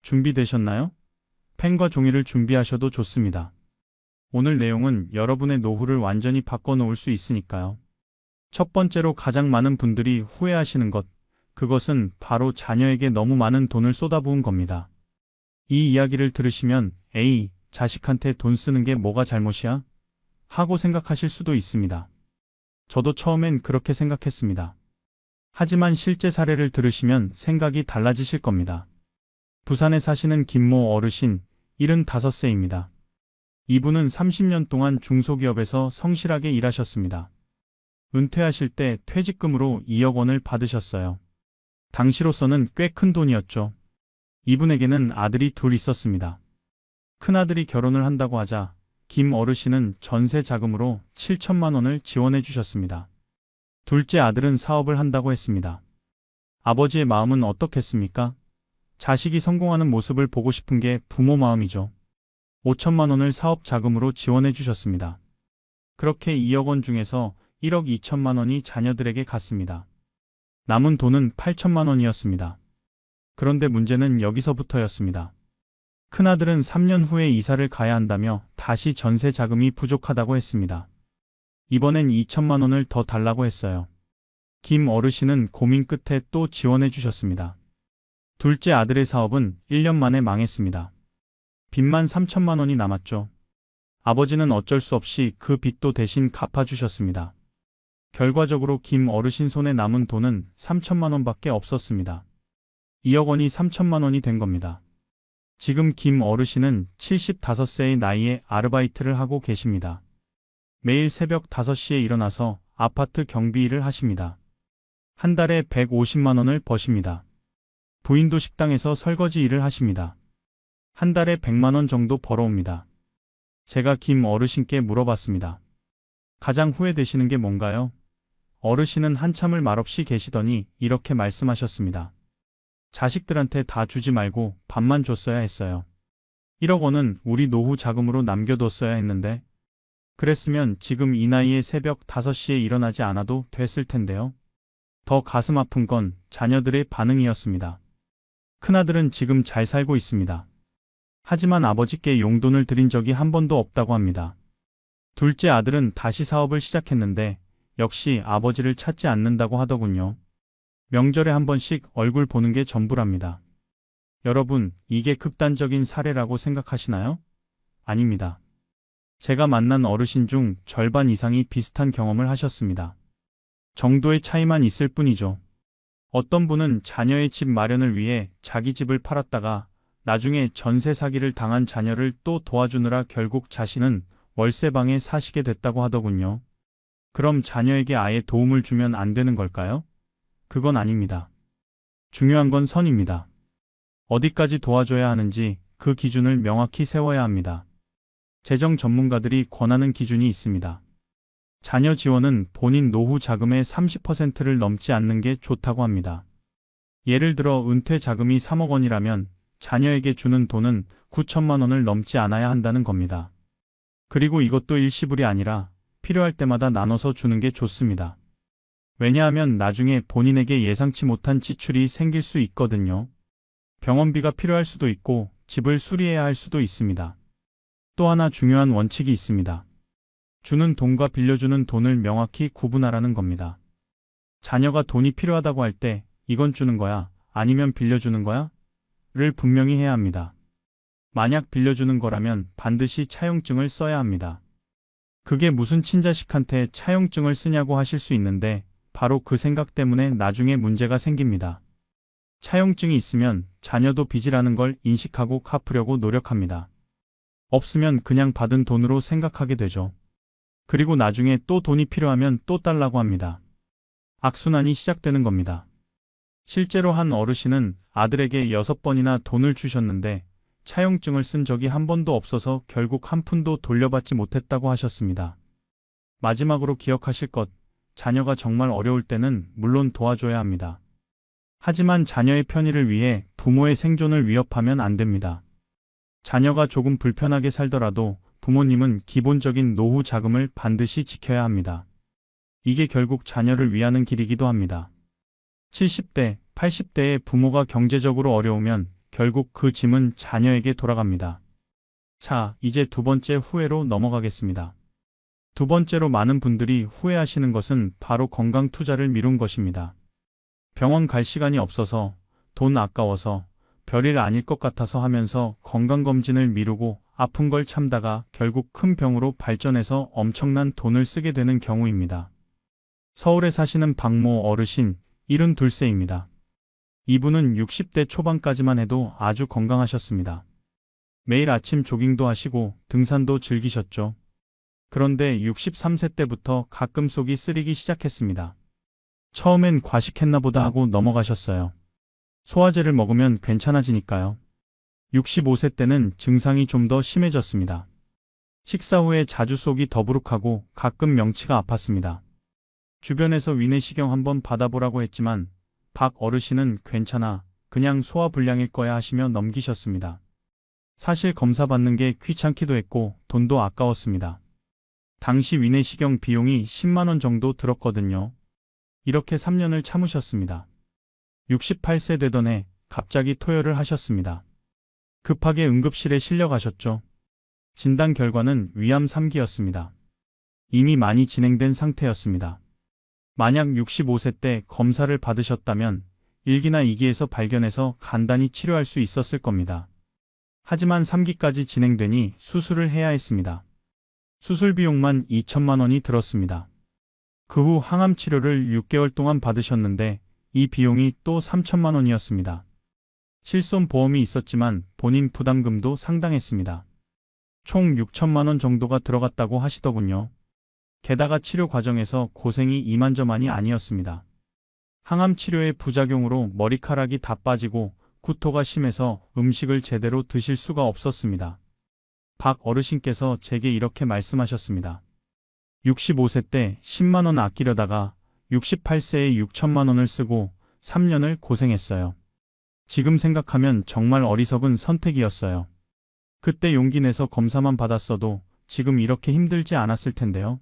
준비되셨나요? 펜과 종이를 준비하셔도 좋습니다. 오늘 내용은 여러분의 노후를 완전히 바꿔놓을 수 있으니까요. 첫 번째로 가장 많은 분들이 후회하시는 것, 그것은 바로 자녀에게 너무 많은 돈을 쏟아부은 겁니다. 이 이야기를 들으시면 에이, 자식한테 돈 쓰는 게 뭐가 잘못이야? 하고 생각하실 수도 있습니다. 저도 처음엔 그렇게 생각했습니다. 하지만 실제 사례를 들으시면 생각이 달라지실 겁니다. 부산에 사시는 김모 어르신 75세입니다. 이분은 30년 동안 중소기업에서 성실하게 일하셨습니다. 은퇴하실 때 퇴직금으로 2억 원을 받으셨어요. 당시로서는 꽤 큰 돈이었죠. 이분에게는 아들이 둘 있었습니다. 큰아들이 결혼을 한다고 하자 김 어르신은 전세 자금으로 7천만 원을 지원해 주셨습니다. 둘째 아들은 사업을 한다고 했습니다. 아버지의 마음은 어떻겠습니까? 자식이 성공하는 모습을 보고 싶은 게 부모 마음이죠. 5천만 원을 사업 자금으로 지원해 주셨습니다. 그렇게 2억 원 중에서 1억 2천만 원이 자녀들에게 갔습니다. 남은 돈은 8천만 원이었습니다. 그런데 문제는 여기서부터였습니다. 큰아들은 3년 후에 이사를 가야 한다며 다시 전세 자금이 부족하다고 했습니다. 이번엔 2천만 원을 더 달라고 했어요. 김 어르신은 고민 끝에 또 지원해 주셨습니다. 둘째 아들의 사업은 1년 만에 망했습니다. 빚만 3천만 원이 남았죠. 아버지는 어쩔 수 없이 그 빚도 대신 갚아주셨습니다. 결과적으로 김 어르신 손에 남은 돈은 3천만 원밖에 없었습니다. 2억 원이 3천만 원이 된 겁니다. 지금 김 어르신은 75세의 나이에 아르바이트를 하고 계십니다. 매일 새벽 5시에 일어나서 아파트 경비 일을 하십니다. 한 달에 150만 원을 버십니다. 부인도 식당에서 설거지 일을 하십니다. 한 달에 100만 원 정도 벌어옵니다. 제가 김 어르신께 물어봤습니다. 가장 후회되시는 게 뭔가요? 어르신은 한참을 말없이 계시더니 이렇게 말씀하셨습니다. 자식들한테 다 주지 말고 반만 줬어야 했어요. 1억 원은 우리 노후 자금으로 남겨뒀어야 했는데 그랬으면 지금 이 나이에 새벽 5시에 일어나지 않아도 됐을 텐데요. 더 가슴 아픈 건 자녀들의 반응이었습니다. 큰아들은 지금 잘 살고 있습니다. 하지만 아버지께 용돈을 드린 적이 한 번도 없다고 합니다. 둘째 아들은 다시 사업을 시작했는데 역시 아버지를 찾지 않는다고 하더군요. 명절에 한 번씩 얼굴 보는 게 전부랍니다. 여러분, 이게 극단적인 사례라고 생각하시나요? 아닙니다. 제가 만난 어르신 중 절반 이상이 비슷한 경험을 하셨습니다. 정도의 차이만 있을 뿐이죠. 어떤 분은 자녀의 집 마련을 위해 자기 집을 팔았다가 나중에 전세 사기를 당한 자녀를 또 도와주느라 결국 자신은 월세방에 사시게 됐다고 하더군요. 그럼 자녀에게 아예 도움을 주면 안 되는 걸까요? 그건 아닙니다. 중요한 건 선입니다. 어디까지 도와줘야 하는지 그 기준을 명확히 세워야 합니다. 재정 전문가들이 권하는 기준이 있습니다. 자녀 지원은 본인 노후 자금의 30%를 넘지 않는 게 좋다고 합니다. 예를 들어 은퇴 자금이 3억 원이라면 자녀에게 주는 돈은 9천만 원을 넘지 않아야 한다는 겁니다. 그리고 이것도 일시불이 아니라 필요할 때마다 나눠서 주는 게 좋습니다. 왜냐하면 나중에 본인에게 예상치 못한 지출이 생길 수 있거든요. 병원비가 필요할 수도 있고 집을 수리해야 할 수도 있습니다. 또 하나 중요한 원칙이 있습니다. 주는 돈과 빌려주는 돈을 명확히 구분하라는 겁니다. 자녀가 돈이 필요하다고 할 때 이건 주는 거야, 아니면 빌려주는 거야? 를 분명히 해야 합니다. 만약 빌려주는 거라면 반드시 차용증을 써야 합니다. 그게 무슨 친자식한테 차용증을 쓰냐고 하실 수 있는데 바로 그 생각 때문에 나중에 문제가 생깁니다. 차용증이 있으면 자녀도 빚이라는 걸 인식하고 갚으려고 노력합니다. 없으면 그냥 받은 돈으로 생각하게 되죠. 그리고 나중에 또 돈이 필요하면 또 달라고 합니다. 악순환이 시작되는 겁니다. 실제로 한 어르신은 아들에게 6번이나 돈을 주셨는데 차용증을 쓴 적이 한 번도 없어서 결국 한 푼도 돌려받지 못했다고 하셨습니다. 마지막으로 기억하실 것, 자녀가 정말 어려울 때는 물론 도와줘야 합니다. 하지만 자녀의 편의를 위해 부모의 생존을 위협하면 안 됩니다. 자녀가 조금 불편하게 살더라도 부모님은 기본적인 노후 자금을 반드시 지켜야 합니다. 이게 결국 자녀를 위하는 길이기도 합니다. 70대, 80대의 부모가 경제적으로 어려우면 결국 그 짐은 자녀에게 돌아갑니다. 자, 이제 두 번째 후회로 넘어가겠습니다. 두 번째로 많은 분들이 후회하시는 것은 바로 건강 투자를 미룬 것입니다. 병원 갈 시간이 없어서, 돈 아까워서, 별일 아닐 것 같아서 하면서 건강검진을 미루고 아픈 걸 참다가 결국 큰 병으로 발전해서 엄청난 돈을 쓰게 되는 경우입니다. 서울에 사시는 박모 어르신 72세입니다. 이분은 60대 초반까지만 해도 아주 건강하셨습니다. 매일 아침 조깅도 하시고 등산도 즐기셨죠. 그런데 63세 때부터 가끔 속이 쓰리기 시작했습니다. 처음엔 과식했나 보다 하고 넘어가셨어요. 소화제를 먹으면 괜찮아지니까요. 65세 때는 증상이 좀 더 심해졌습니다. 식사 후에 자주 속이 더부룩하고 가끔 명치가 아팠습니다. 주변에서 위내시경 한번 받아보라고 했지만 박 어르신은 괜찮아, 그냥 소화불량일 거야 하시며 넘기셨습니다. 사실 검사 받는 게 귀찮기도 했고 돈도 아까웠습니다. 당시 위내시경 비용이 10만 원 정도 들었거든요. 이렇게 3년을 참으셨습니다. 68세 되던 해 갑자기 토혈을 하셨습니다. 급하게 응급실에 실려가셨죠. 진단 결과는 위암 3기였습니다. 이미 많이 진행된 상태였습니다. 만약 65세 때 검사를 받으셨다면 1기나 2기에서 발견해서 간단히 치료할 수 있었을 겁니다. 하지만 3기까지 진행되니 수술을 해야 했습니다. 수술 비용만 2천만 원이 들었습니다. 그 후 항암 치료를 6개월 동안 받으셨는데 이 비용이 또 3천만 원이었습니다. 실손보험이 있었지만 본인 부담금도 상당했습니다. 총 6천만 원 정도가 들어갔다고 하시더군요. 게다가 치료 과정에서 고생이 이만저만이 아니었습니다. 항암 치료의 부작용으로 머리카락이 다 빠지고 구토가 심해서 음식을 제대로 드실 수가 없었습니다. 박 어르신께서 제게 이렇게 말씀하셨습니다. 65세 때 10만 원 아끼려다가 68세에 6천만 원을 쓰고 3년을 고생했어요. 지금 생각하면 정말 어리석은 선택이었어요. 그때 용기 내서 검사만 받았어도 지금 이렇게 힘들지 않았을 텐데요.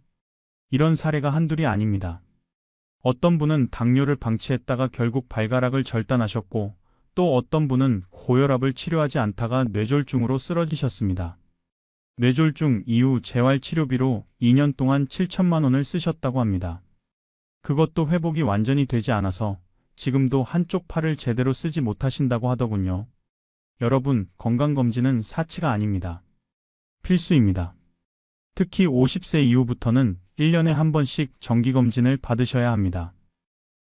이런 사례가 한둘이 아닙니다. 어떤 분은 당뇨를 방치했다가 결국 발가락을 절단하셨고 또 어떤 분은 고혈압을 치료하지 않다가 뇌졸중으로 쓰러지셨습니다. 뇌졸중 이후 재활치료비로 2년 동안 7천만 원을 쓰셨다고 합니다. 그것도 회복이 완전히 되지 않아서 지금도 한쪽 팔을 제대로 쓰지 못하신다고 하더군요. 여러분, 건강검진은 사치가 아닙니다. 필수입니다. 특히 50세 이후부터는 1년에 한 번씩 정기검진을 받으셔야 합니다.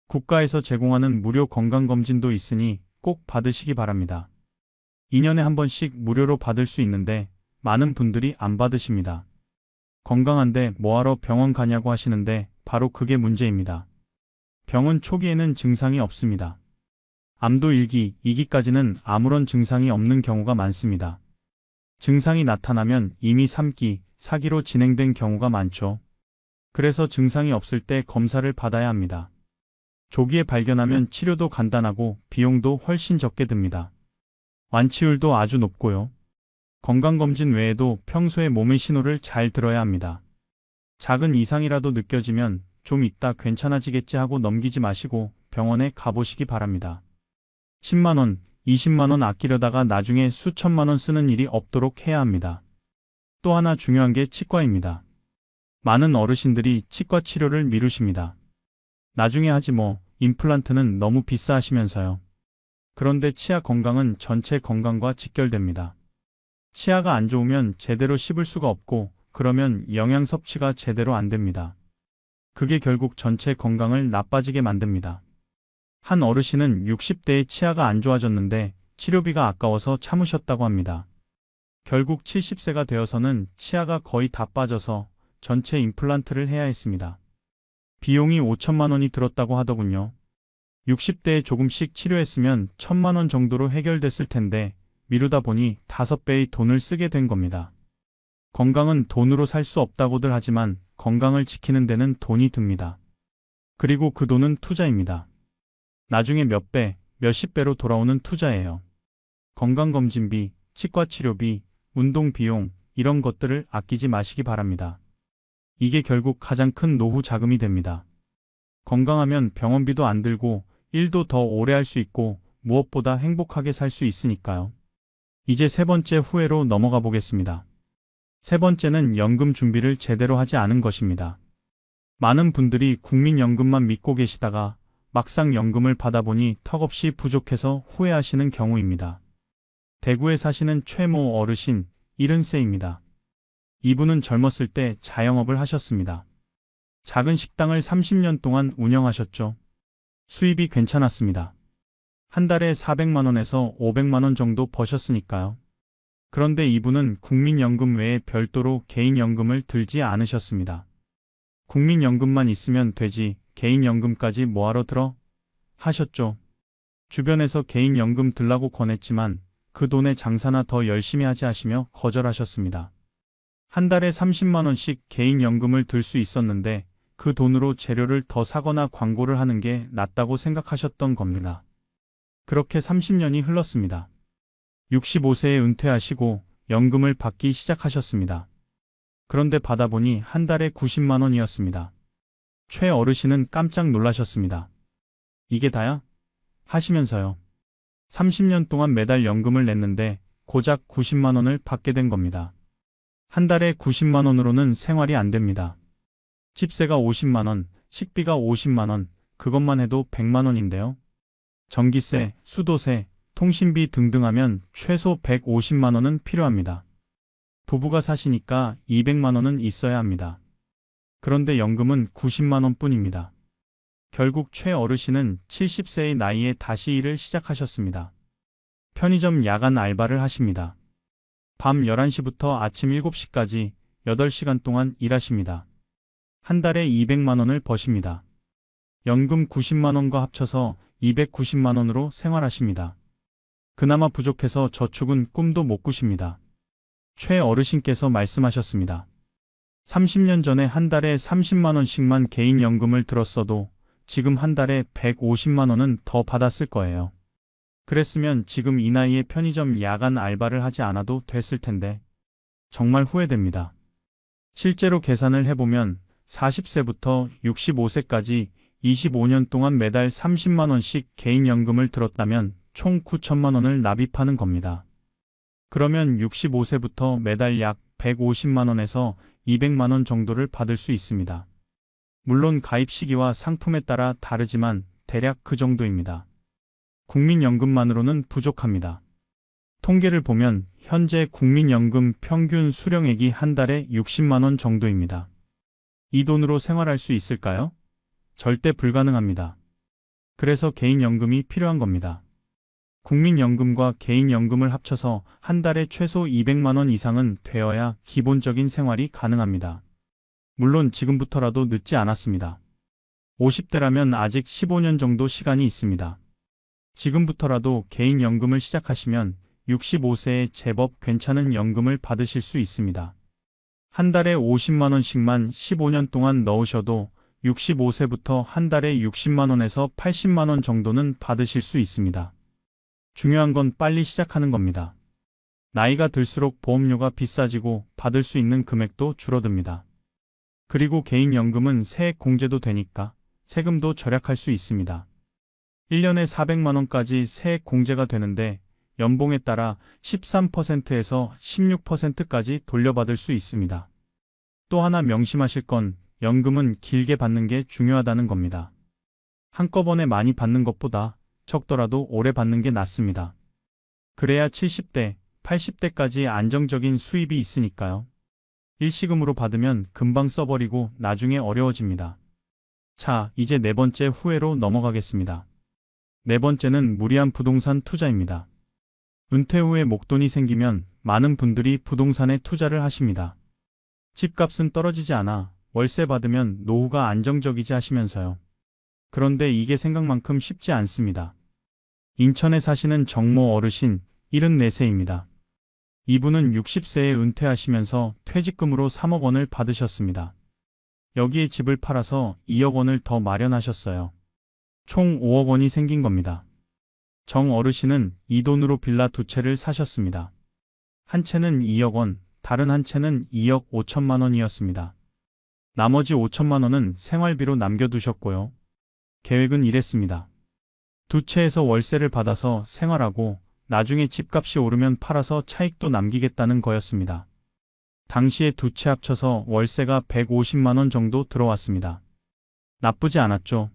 국가에서 제공하는 무료 건강검진도 있으니 꼭 받으시기 바랍니다. 2년에 한 번씩 무료로 받을 수 있는데 많은 분들이 안 받으십니다. 건강한데 뭐하러 병원 가냐고 하시는데 바로 그게 문제입니다. 병은 초기에는 증상이 없습니다. 암도 1기, 2기까지는 아무런 증상이 없는 경우가 많습니다. 증상이 나타나면 이미 3기, 4기로 진행된 경우가 많죠. 그래서 증상이 없을 때 검사를 받아야 합니다. 조기에 발견하면 치료도 간단하고 비용도 훨씬 적게 듭니다. 완치율도 아주 높고요. 건강검진 외에도 평소에 몸의 신호를 잘 들어야 합니다. 작은 이상이라도 느껴지면 좀 이따 괜찮아지겠지 하고 넘기지 마시고 병원에 가보시기 바랍니다. 10만 원, 20만 원 아끼려다가 나중에 수천만 원 쓰는 일이 없도록 해야 합니다. 또 하나 중요한 게 치과입니다. 많은 어르신들이 치과 치료를 미루십니다. 나중에 하지 뭐, 임플란트는 너무 비싸 하시면서요. 그런데 치아 건강은 전체 건강과 직결됩니다. 치아가 안 좋으면 제대로 씹을 수가 없고 그러면 영양 섭취가 제대로 안 됩니다. 그게 결국 전체 건강을 나빠지게 만듭니다. 한 어르신은 60대에 치아가 안 좋아졌는데 치료비가 아까워서 참으셨다고 합니다. 결국 70세가 되어서는 치아가 거의 다 빠져서 전체 임플란트를 해야 했습니다. 비용이 5천만 원이 들었다고 하더군요. 60대에 조금씩 치료했으면 1,000만 원 정도로 해결됐을 텐데 미루다 보니 5배의 돈을 쓰게 된 겁니다. 건강은 돈으로 살 수 없다고들 하지만 건강을 지키는 데는 돈이 듭니다. 그리고 그 돈은 투자입니다. 나중에 몇 배, 몇십 배로 돌아오는 투자예요. 건강검진비, 치과치료비, 운동비용 이런 것들을 아끼지 마시기 바랍니다. 이게 결국 가장 큰 노후 자금이 됩니다. 건강하면 병원비도 안 들고 일도 더 오래 할 수 있고 무엇보다 행복하게 살 수 있으니까요. 이제 세 번째 후회로 넘어가 보겠습니다. 세 번째는 연금 준비를 제대로 하지 않은 것입니다. 많은 분들이 국민연금만 믿고 계시다가 막상 연금을 받아보니 턱없이 부족해서 후회하시는 경우입니다. 대구에 사시는 최모 어르신 70세입니다. 이분은 젊었을 때 자영업을 하셨습니다. 작은 식당을 30년 동안 운영하셨죠. 수입이 괜찮았습니다. 한 달에 400만 원에서 500만 원 정도 버셨으니까요. 그런데 이분은 국민연금 외에 별도로 개인연금을 들지 않으셨습니다. 국민연금만 있으면 되지 개인연금까지 뭐하러 들어? 하셨죠. 주변에서 개인연금 들라고 권했지만 그 돈에 장사나 더 열심히 하지 하시며 거절하셨습니다. 한 달에 30만 원씩 개인연금을 들 수 있었는데 그 돈으로 재료를 더 사거나 광고를 하는 게 낫다고 생각하셨던 겁니다. 그렇게 30년이 흘렀습니다. 65세에 은퇴하시고 연금을 받기 시작하셨습니다. 그런데 받아보니 한 달에 90만 원이었습니다. 최 어르신은 깜짝 놀라셨습니다. 이게 다야? 하시면서요. 30년 동안 매달 연금을 냈는데 고작 90만 원을 받게 된 겁니다. 한 달에 90만 원으로는 생활이 안 됩니다. 집세가 50만 원, 식비가 50만 원, 그것만 해도 100만 원인데요. 전기세, 수도세, 통신비 등등 하면 최소 150만 원은 필요합니다. 부부가 사시니까 200만 원은 있어야 합니다. 그런데 연금은 90만 원 뿐입니다. 결국 최 어르신은 70세의 나이에 다시 일을 시작하셨습니다. 편의점 야간 알바를 하십니다. 밤 11시부터 아침 7시까지 8시간 동안 일하십니다. 한 달에 200만 원을 버십니다. 연금 90만 원과 합쳐서 290만 원으로 생활하십니다. 그나마 부족해서 저축은 꿈도 못 꾸십니다. 최 어르신께서 말씀하셨습니다. 30년 전에 한 달에 30만 원씩만 개인연금을 들었어도 지금 한 달에 150만 원은 더 받았을 거예요. 그랬으면 지금 이 나이에 편의점 야간 알바를 하지 않아도 됐을 텐데 정말 후회됩니다. 실제로 계산을 해보면 40세부터 65세까지 25년 동안 매달 30만 원씩 개인연금을 들었다면 총 9천만 원을 납입하는 겁니다. 그러면 65세부터 매달 약 150만 원에서 200만 원 정도를 받을 수 있습니다. 물론 가입 시기와 상품에 따라 다르지만 대략 그 정도입니다. 국민연금만으로는 부족합니다. 통계를 보면 현재 국민연금 평균 수령액이 한 달에 60만 원 정도입니다. 이 돈으로 생활할 수 있을까요? 절대 불가능합니다. 그래서 개인연금이 필요한 겁니다. 국민연금과 개인연금을 합쳐서 한 달에 최소 200만 원 이상은 되어야 기본적인 생활이 가능합니다. 물론 지금부터라도 늦지 않았습니다. 50대라면 아직 15년 정도 시간이 있습니다. 지금부터라도 개인연금을 시작하시면 65세에 제법 괜찮은 연금을 받으실 수 있습니다. 한 달에 50만 원씩만 15년 동안 넣으셔도 65세부터 한 달에 60만 원에서 80만 원 정도는 받으실 수 있습니다. 중요한 건 빨리 시작하는 겁니다. 나이가 들수록 보험료가 비싸지고 받을 수 있는 금액도 줄어듭니다. 그리고 개인연금은 세액 공제도 되니까 세금도 절약할 수 있습니다. 1년에 400만 원까지 세액 공제가 되는데 연봉에 따라 13%에서 16%까지 돌려받을 수 있습니다. 또 하나 명심하실 건 연금은 길게 받는 게 중요하다는 겁니다. 한꺼번에 많이 받는 것보다 적더라도 오래 받는 게 낫습니다. 그래야 70대, 80대까지 안정적인 수입이 있으니까요. 일시금으로 받으면 금방 써버리고 나중에 어려워집니다. 자, 이제 네 번째 후회로 넘어가겠습니다. 네 번째는 무리한 부동산 투자입니다. 은퇴 후에 목돈이 생기면 많은 분들이 부동산에 투자를 하십니다. 집값은 떨어지지 않아 월세 받으면 노후가 안정적이지 하시면서요. 그런데 이게 생각만큼 쉽지 않습니다. 인천에 사시는 정모 어르신 74세입니다. 이분은 60세에 은퇴하시면서 퇴직금으로 3억 원을 받으셨습니다. 여기에 집을 팔아서 2억 원을 더 마련하셨어요. 총 5억 원이 생긴 겁니다. 정 어르신은 이 돈으로 빌라 두 채를 사셨습니다. 한 채는 2억 원, 다른 한 채는 2억 5천만 원이었습니다. 나머지 5천만 원은 생활비로 남겨두셨고요. 계획은 이랬습니다. 두 채에서 월세를 받아서 생활하고 나중에 집값이 오르면 팔아서 차익도 남기겠다는 거였습니다. 당시에 두 채 합쳐서 월세가 150만 원 정도 들어왔습니다. 나쁘지 않았죠.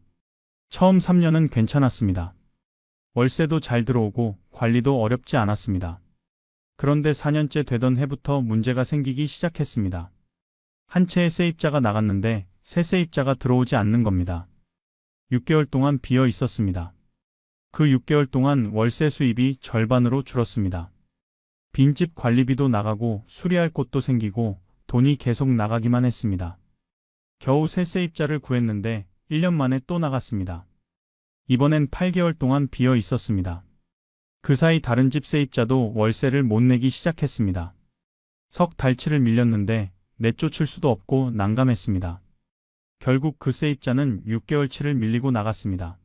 처음 3년은 괜찮았습니다. 월세도 잘 들어오고 관리도 어렵지 않았습니다. 그런데 4년째 되던 해부터 문제가 생기기 시작했습니다. 한 채의 세입자가 나갔는데 새 세입자가 들어오지 않는 겁니다. 6개월 동안 비어 있었습니다. 그 6개월 동안 월세 수입이 절반으로 줄었습니다. 빈집 관리비도 나가고 수리할 곳도 생기고 돈이 계속 나가기만 했습니다. 겨우 새 세입자를 구했는데 1년 만에 또 나갔습니다. 이번엔 8개월 동안 비어 있었습니다. 그 사이 다른 집 세입자도 월세를 못 내기 시작했습니다. 석 달치를 밀렸는데 내쫓을 수도 없고 난감했습니다. 결국 그 세입자는 6개월치를 밀리고 나갔습니다.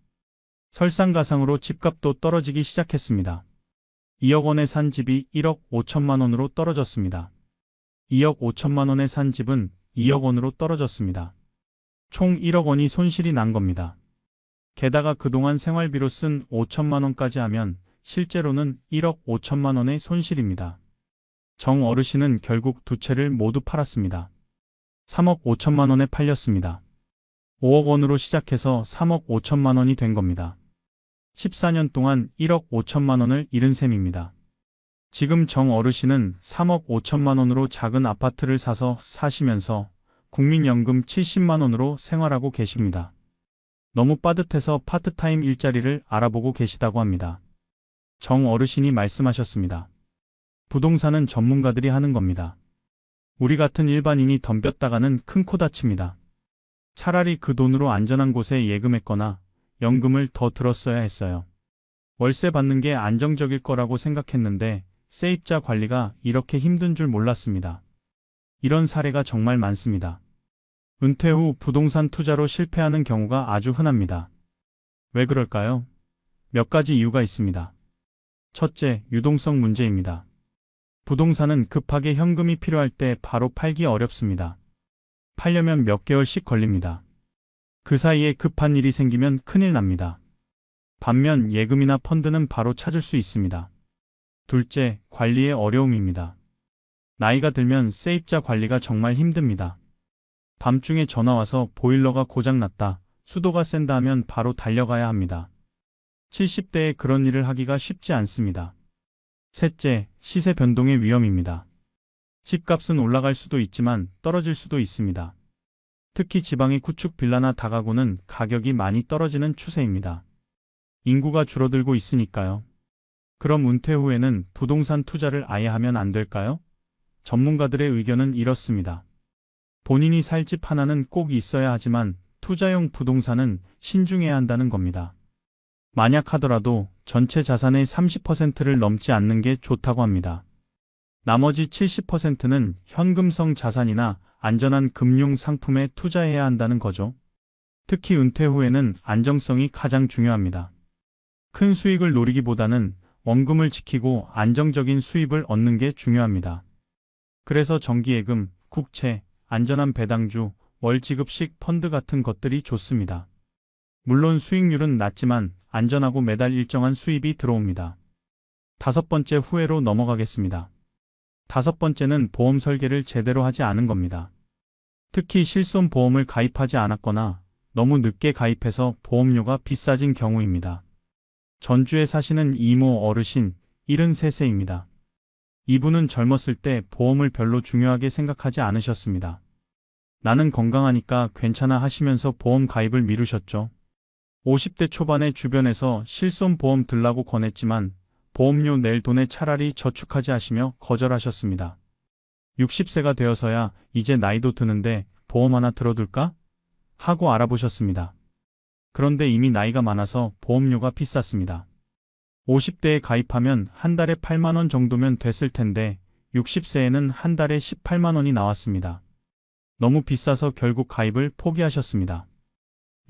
설상가상으로 집값도 떨어지기 시작했습니다. 2억 원에 산 집이 1억 5천만 원으로 떨어졌습니다. 2억 5천만 원에 산 집은 2억 원으로 떨어졌습니다. 총 1억 원이 손실이 난 겁니다. 게다가 그동안 생활비로 쓴 5천만 원까지 하면 실제로는 1억 5천만 원의 손실입니다. 정 어르신은 결국 두 채를 모두 팔았습니다. 3억 5천만 원에 팔렸습니다. 5억 원으로 시작해서 3억 5천만 원이 된 겁니다. 14년 동안 1억 5천만 원을 잃은 셈입니다. 지금 정 어르신은 3억 5천만 원으로 작은 아파트를 사서 사시면서 국민연금 70만 원으로 생활하고 계십니다. 너무 빠듯해서 파트타임 일자리를 알아보고 계시다고 합니다. 정 어르신이 말씀하셨습니다. 부동산은 전문가들이 하는 겁니다. 우리 같은 일반인이 덤볐다가는 큰 코 다칩니다. 차라리 그 돈으로 안전한 곳에 예금했거나 연금을 더 들었어야 했어요. 월세 받는 게 안정적일 거라고 생각했는데 세입자 관리가 이렇게 힘든 줄 몰랐습니다. 이런 사례가 정말 많습니다. 은퇴 후 부동산 투자로 실패하는 경우가 아주 흔합니다. 왜 그럴까요? 몇 가지 이유가 있습니다. 첫째, 유동성 문제입니다. 부동산은 급하게 현금이 필요할 때 바로 팔기 어렵습니다. 팔려면 몇 개월씩 걸립니다. 그 사이에 급한 일이 생기면 큰일 납니다. 반면 예금이나 펀드는 바로 찾을 수 있습니다. 둘째, 관리의 어려움입니다. 나이가 들면 세입자 관리가 정말 힘듭니다. 밤중에 전화와서 보일러가 고장났다, 수도가 샌다 하면 바로 달려가야 합니다. 70대에 그런 일을 하기가 쉽지 않습니다. 셋째, 시세 변동의 위험입니다. 집값은 올라갈 수도 있지만 떨어질 수도 있습니다. 특히 지방의 구축 빌라나 다가구는 가격이 많이 떨어지는 추세입니다. 인구가 줄어들고 있으니까요. 그럼 은퇴 후에는 부동산 투자를 아예 하면 안 될까요? 전문가들의 의견은 이렇습니다. 본인이 살 집 하나는 꼭 있어야 하지만 투자용 부동산은 신중해야 한다는 겁니다. 만약 하더라도 전체 자산의 30%를 넘지 않는 게 좋다고 합니다. 나머지 70%는 현금성 자산이나 안전한 금융 상품에 투자해야 한다는 거죠. 특히 은퇴 후에는 안정성이 가장 중요합니다. 큰 수익을 노리기보다는 원금을 지키고 안정적인 수입을 얻는 게 중요합니다. 그래서 정기예금, 국채, 안전한 배당주, 월지급식 펀드 같은 것들이 좋습니다. 물론 수익률은 낮지만 안전하고 매달 일정한 수입이 들어옵니다. 다섯 번째 후회로 넘어가겠습니다. 다섯 번째는 보험 설계를 제대로 하지 않은 겁니다. 특히 실손보험을 가입하지 않았거나 너무 늦게 가입해서 보험료가 비싸진 경우입니다. 전주에 사시는 이모 어르신 73세입니다. 이분은 젊었을 때 보험을 별로 중요하게 생각하지 않으셨습니다. 나는 건강하니까 괜찮아 하시면서 보험 가입을 미루셨죠. 50대 초반에 주변에서 실손보험 들라고 권했지만 보험료 낼 돈에 차라리 저축하지 하시며 거절하셨습니다. 60세가 되어서야 이제 나이도 드는데 보험 하나 들어둘까? 하고 알아보셨습니다. 그런데 이미 나이가 많아서 보험료가 비쌌습니다. 50대에 가입하면 한 달에 8만 원 정도면 됐을 텐데 60세에는 한 달에 18만 원이 나왔습니다. 너무 비싸서 결국 가입을 포기하셨습니다.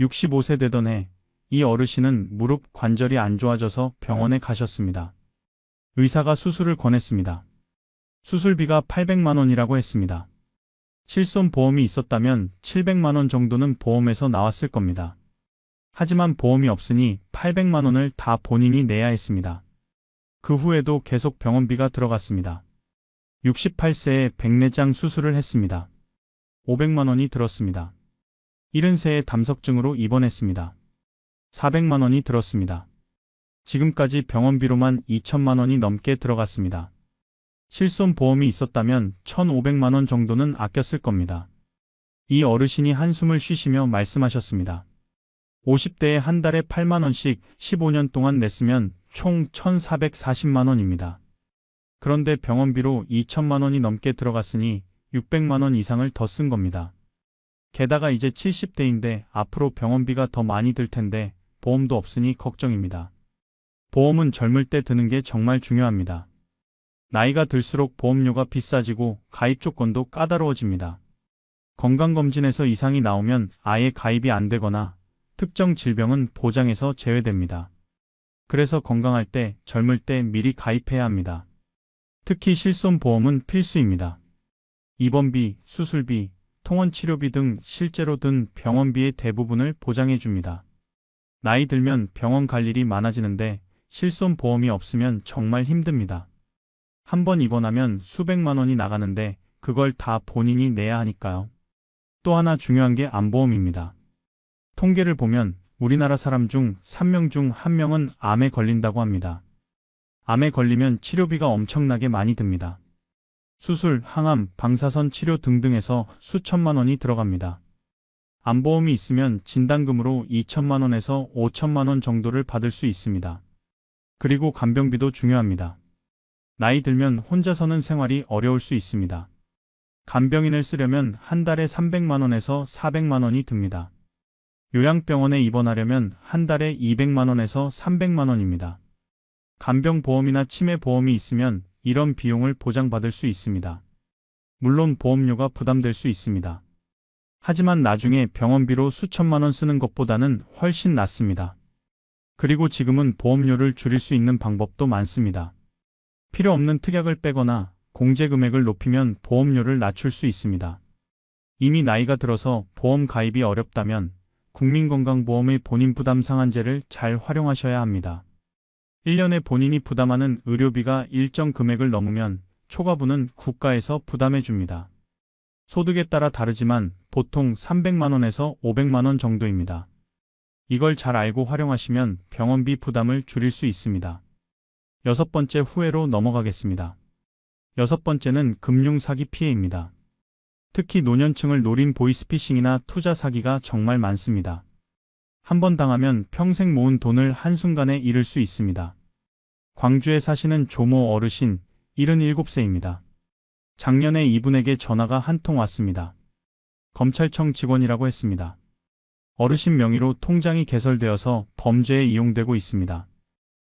65세 되던 해 이 어르신은 무릎 관절이 안 좋아져서 병원에 가셨습니다. 의사가 수술을 권했습니다. 수술비가 800만 원이라고 했습니다. 실손보험이 있었다면 700만 원 정도는 보험에서 나왔을 겁니다. 하지만 보험이 없으니 800만 원을 다 본인이 내야 했습니다. 그 후에도 계속 병원비가 들어갔습니다. 68세에 백내장 수술을 했습니다. 500만 원이 들었습니다. 70세에 담석증으로 입원했습니다. 400만 원이 들었습니다. 지금까지 병원비로만 2천만 원이 넘게 들어갔습니다. 실손보험이 있었다면 1,500만 원 정도는 아꼈을 겁니다. 이 어르신이 한숨을 쉬시며 말씀하셨습니다. 50대에 한 달에 8만 원씩 15년 동안 냈으면 총 1,440만 원입니다. 그런데 병원비로 2천만 원이 넘게 들어갔으니 600만 원 이상을 더 쓴 겁니다. 게다가 이제 70대인데 앞으로 병원비가 더 많이 들 텐데 보험도 없으니 걱정입니다. 보험은 젊을 때 드는 게 정말 중요합니다. 나이가 들수록 보험료가 비싸지고 가입 조건도 까다로워집니다. 건강검진에서 이상이 나오면 아예 가입이 안 되거나 특정 질병은 보장에서 제외됩니다. 그래서 건강할 때, 젊을 때 미리 가입해야 합니다. 특히 실손보험은 필수입니다. 입원비, 수술비, 통원치료비 등 실제로 든 병원비의 대부분을 보장해 줍니다. 나이 들면 병원 갈 일이 많아지는데 실손보험이 없으면 정말 힘듭니다. 한번 입원하면 수백만 원이 나가는데 그걸 다 본인이 내야 하니까요. 또 하나 중요한 게 암보험입니다. 통계를 보면 우리나라 사람 중 3명 중 1명은 암에 걸린다고 합니다. 암에 걸리면 치료비가 엄청나게 많이 듭니다. 수술, 항암, 방사선 치료 등등에서 수천만 원이 들어갑니다. 암보험이 있으면 진단금으로 2천만 원에서 5천만 원 정도를 받을 수 있습니다. 그리고 간병비도 중요합니다. 나이 들면 혼자서는 생활이 어려울 수 있습니다. 간병인을 쓰려면 한 달에 300만 원에서 400만 원이 듭니다. 요양병원에 입원하려면 한 달에 200만 원에서 300만 원입니다. 간병보험이나 치매보험이 있으면 이런 비용을 보장받을 수 있습니다. 물론 보험료가 부담될 수 있습니다. 하지만 나중에 병원비로 수천만 원 쓰는 것보다는 훨씬 낫습니다. 그리고 지금은 보험료를 줄일 수 있는 방법도 많습니다. 필요 없는 특약을 빼거나 공제 금액을 높이면 보험료를 낮출 수 있습니다. 이미 나이가 들어서 보험 가입이 어렵다면 국민건강보험의 본인 부담 상한제를 잘 활용하셔야 합니다. 1년에 본인이 부담하는 의료비가 일정 금액을 넘으면 초과분은 국가에서 부담해 줍니다. 소득에 따라 다르지만 보통 300만 원에서 500만 원 정도입니다. 이걸 잘 알고 활용하시면 병원비 부담을 줄일 수 있습니다. 6번째 후회로 넘어가겠습니다. 6번째는 금융사기 피해입니다. 특히 노년층을 노린 보이스피싱이나 투자 사기가 정말 많습니다. 한번 당하면 평생 모은 돈을 한순간에 잃을 수 있습니다. 광주에 사시는 조모 어르신 77세입니다. 작년에 이분에게 전화가 한 통 왔습니다. 검찰청 직원이라고 했습니다. 어르신 명의로 통장이 개설되어서 범죄에 이용되고 있습니다.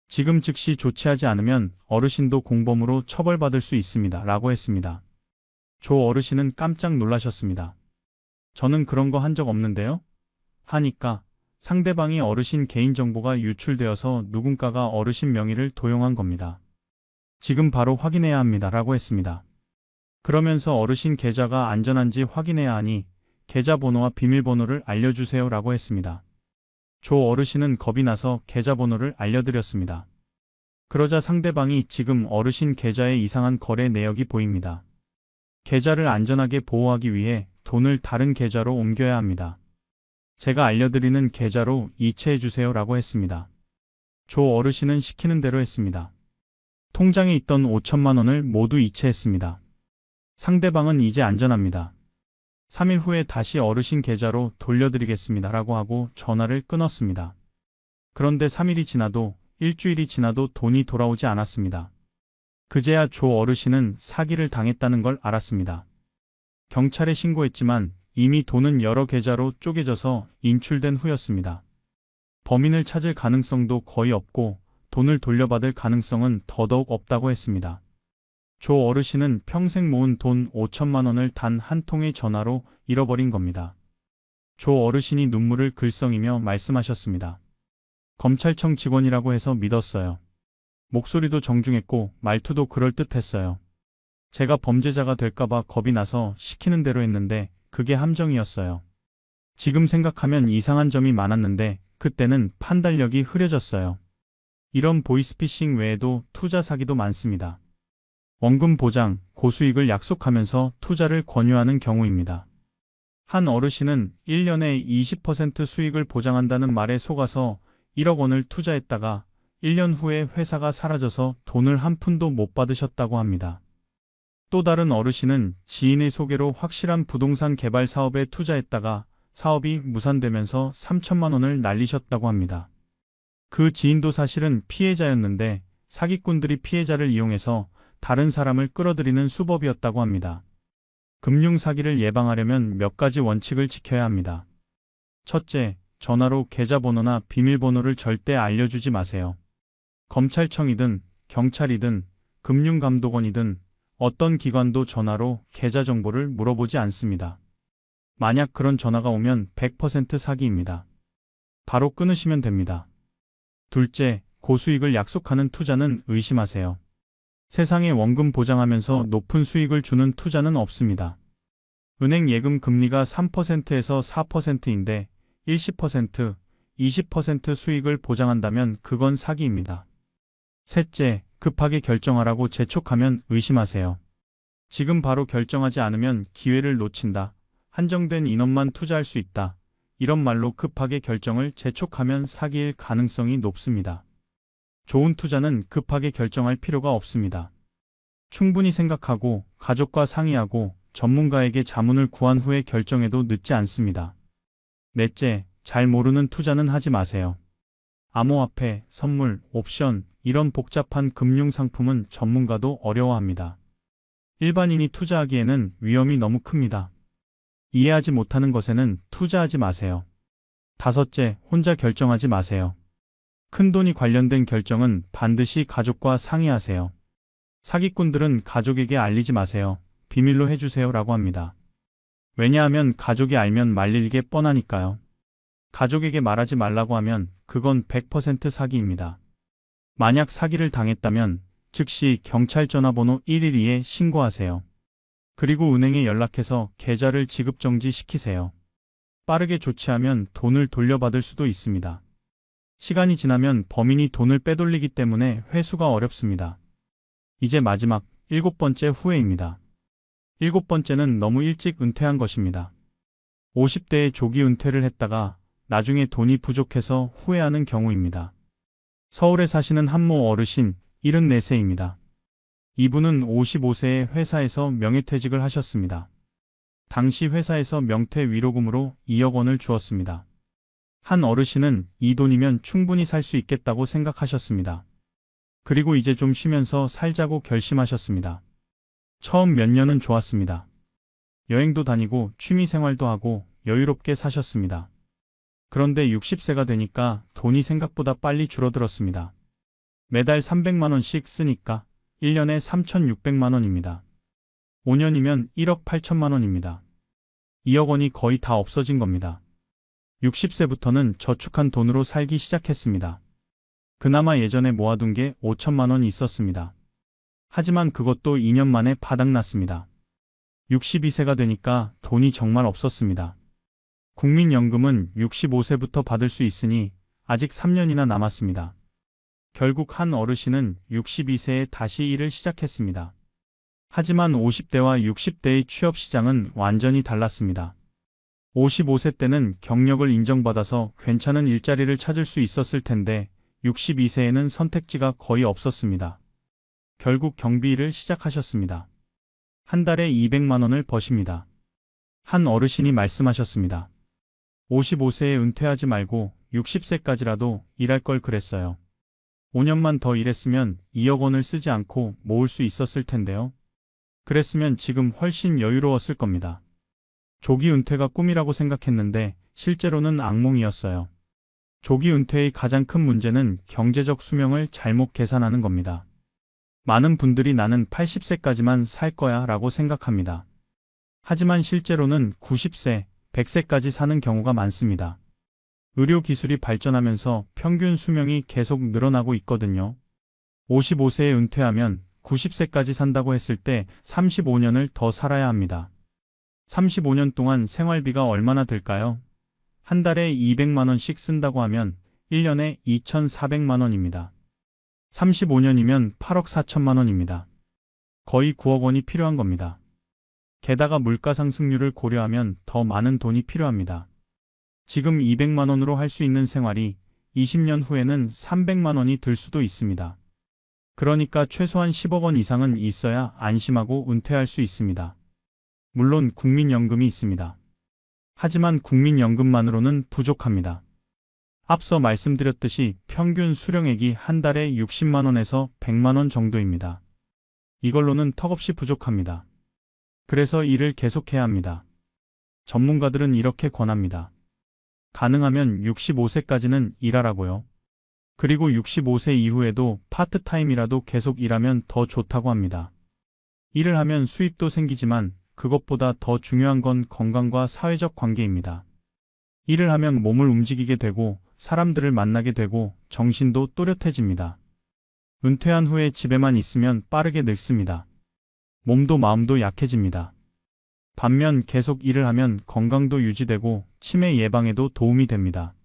지금 즉시 조치하지 않으면 어르신도 공범으로 처벌받을 수 있습니다. 라고 했습니다. 조 어르신은 깜짝 놀라셨습니다. 저는 그런 거 한 적 없는데요? 하니까 상대방이 어르신 개인정보가 유출되어서 누군가가 어르신 명의를 도용한 겁니다. 지금 바로 확인해야 합니다. 라고 했습니다. 그러면서 어르신 계좌가 안전한지 확인해야 하니 계좌번호와 비밀번호를 알려주세요. 라고 했습니다. 조 어르신은 겁이 나서 계좌번호를 알려드렸습니다. 그러자 상대방이 지금 어르신 계좌에 이상한 거래 내역이 보입니다. 계좌를 안전하게 보호하기 위해 돈을 다른 계좌로 옮겨야 합니다. 제가 알려드리는 계좌로 이체해주세요. 라고 했습니다. 조 어르신은 시키는 대로 했습니다. 통장에 있던 5천만 원을 모두 이체했습니다. 상대방은 이제 안전합니다. 3일 후에 다시 어르신 계좌로 돌려드리겠습니다. 라고 하고 전화를 끊었습니다. 그런데 3일이 지나도 일주일이 지나도 돈이 돌아오지 않았습니다. 그제야 조 어르신은 사기를 당했다는 걸 알았습니다. 경찰에 신고했지만 이미 돈은 여러 계좌로 쪼개져서 인출된 후였습니다. 범인을 찾을 가능성도 거의 없고 돈을 돌려받을 가능성은 더더욱 없다고 했습니다. 조 어르신은 평생 모은 돈 5천만 원을 단 한 통의 전화로 잃어버린 겁니다. 조 어르신이 눈물을 글썽이며 말씀하셨습니다. 검찰청 직원이라고 해서 믿었어요. 목소리도 정중했고 말투도 그럴듯했어요. 제가 범죄자가 될까봐 겁이 나서 시키는 대로 했는데 그게 함정이었어요. 지금 생각하면 이상한 점이 많았는데 그때는 판단력이 흐려졌어요. 이런 보이스피싱 외에도 투자 사기도 많습니다. 원금 보장, 고수익을 약속하면서 투자를 권유하는 경우입니다. 한 어르신은 1년에 20% 수익을 보장한다는 말에 속아서 1억 원을 투자했다가 1년 후에 회사가 사라져서 돈을 한 푼도 못 받으셨다고 합니다. 또 다른 어르신은 지인의 소개로 확실한 부동산 개발 사업에 투자했다가 사업이 무산되면서 3천만 원을 날리셨다고 합니다. 그 지인도 사실은 피해자였는데 사기꾼들이 피해자를 이용해서 다른 사람을 끌어들이는 수법이었다고 합니다. 금융 사기를 예방하려면 몇 가지 원칙을 지켜야 합니다. 첫째, 전화로 계좌번호나 비밀번호를 절대 알려주지 마세요. 검찰청이든 경찰이든 금융감독원이든 어떤 기관도 전화로 계좌 정보를 물어보지 않습니다. 만약 그런 전화가 오면 100% 사기입니다. 바로 끊으시면 됩니다. 둘째, 고수익을 약속하는 투자는 의심하세요. 세상에 원금 보장하면서 높은 수익을 주는 투자는 없습니다. 은행 예금 금리가 3%에서 4%인데 10%, 20% 수익을 보장한다면 그건 사기입니다. 셋째, 급하게 결정하라고 재촉하면 의심하세요. 지금 바로 결정하지 않으면 기회를 놓친다. 한정된 인원만 투자할 수 있다. 이런 말로 급하게 결정을 재촉하면 사기일 가능성이 높습니다. 좋은 투자는 급하게 결정할 필요가 없습니다. 충분히 생각하고 가족과 상의하고 전문가에게 자문을 구한 후에 결정해도 늦지 않습니다. 넷째, 잘 모르는 투자는 하지 마세요. 암호화폐, 선물, 옵션, 이런 복잡한 금융상품은 전문가도 어려워합니다. 일반인이 투자하기에는 위험이 너무 큽니다. 이해하지 못하는 것에는 투자하지 마세요. 다섯째, 혼자 결정하지 마세요. 큰돈이 관련된 결정은 반드시 가족과 상의하세요. 사기꾼들은 가족에게 알리지 마세요. 비밀로 해주세요 라고 합니다. 왜냐하면 가족이 알면 말릴 게 뻔하니까요. 가족에게 말하지 말라고 하면 그건 100% 사기입니다. 만약 사기를 당했다면 즉시 경찰 전화번호 112에 신고하세요. 그리고 은행에 연락해서 계좌를 지급정지시키세요. 빠르게 조치하면 돈을 돌려받을 수도 있습니다. 시간이 지나면 범인이 돈을 빼돌리기 때문에 회수가 어렵습니다. 이제 마지막 7번째 후회입니다. 7번째는 너무 일찍 은퇴한 것입니다. 50대에 조기 은퇴를 했다가 나중에 돈이 부족해서 후회하는 경우입니다. 서울에 사시는 한모 어르신 74세입니다. 이분은 55세에 회사에서 명예퇴직을 하셨습니다. 당시 회사에서 명퇴 위로금으로 2억 원을 주었습니다. 한 어르신은 이 돈이면 충분히 살 수 있겠다고 생각하셨습니다. 그리고 이제 좀 쉬면서 살자고 결심하셨습니다. 처음 몇 년은 좋았습니다. 여행도 다니고 취미 생활도 하고 여유롭게 사셨습니다. 그런데 60세가 되니까 돈이 생각보다 빨리 줄어들었습니다. 매달 300만 원씩 쓰니까 1년에 3,600만 원입니다. 5년이면 1억 8천만 원입니다. 2억 원이 거의 다 없어진 겁니다. 60세부터는 저축한 돈으로 살기 시작했습니다. 그나마 예전에 모아둔 게 5천만 원 있었습니다. 하지만 그것도 2년 만에 바닥났습니다. 62세가 되니까 돈이 정말 없었습니다. 국민연금은 65세부터 받을 수 있으니 아직 3년이나 남았습니다. 결국 한 어르신은 62세에 다시 일을 시작했습니다. 하지만 50대와 60대의 취업 시장은 완전히 달랐습니다. 55세 때는 경력을 인정받아서 괜찮은 일자리를 찾을 수 있었을 텐데 62세에는 선택지가 거의 없었습니다. 결국 경비일을 시작하셨습니다. 한 달에 200만 원을 버십니다. 한 어르신이 말씀하셨습니다. 55세에 은퇴하지 말고 60세까지라도 일할 걸 그랬어요. 5년만 더 일했으면 2억 원을 쓰지 않고 모을 수 있었을 텐데요. 그랬으면 지금 훨씬 여유로웠을 겁니다. 조기 은퇴가 꿈이라고 생각했는데 실제로는 악몽이었어요. 조기 은퇴의 가장 큰 문제는 경제적 수명을 잘못 계산하는 겁니다. 많은 분들이 나는 80세까지만 살 거야 라고 생각합니다. 하지만 실제로는 90세, 100세까지 사는 경우가 많습니다. 의료 기술이 발전하면서 평균 수명이 계속 늘어나고 있거든요. 55세에 은퇴하면 90세까지 산다고 했을 때 35년을 더 살아야 합니다. 35년 동안 생활비가 얼마나 들까요? 한 달에 200만 원씩 쓴다고 하면 1년에 2,400만 원입니다. 35년이면 8억 4천만 원입니다. 거의 9억 원이 필요한 겁니다. 게다가 물가 상승률을 고려하면 더 많은 돈이 필요합니다. 지금 200만 원으로 할 수 있는 생활이 20년 후에는 300만 원이 들 수도 있습니다. 그러니까 최소한 10억 원 이상은 있어야 안심하고 은퇴할 수 있습니다. 물론 국민연금이 있습니다. 하지만 국민연금만으로는 부족합니다. 앞서 말씀드렸듯이 평균 수령액이 한 달에 60만 원에서 100만 원 정도입니다. 이걸로는 턱없이 부족합니다. 그래서 일을 계속해야 합니다. 전문가들은 이렇게 권합니다. 가능하면 65세까지는 일하라고요. 그리고 65세 이후에도 파트타임이라도 계속 일하면 더 좋다고 합니다. 일을 하면 수입도 생기지만 그것보다 더 중요한 건 건강과 사회적 관계입니다. 일을 하면 몸을 움직이게 되고 사람들을 만나게 되고 정신도 또렷해집니다. 은퇴한 후에 집에만 있으면 빠르게 늙습니다. 몸도 마음도 약해집니다. 반면 계속 일을 하면 건강도 유지되고 치매 예방에도 도움이 됩니다.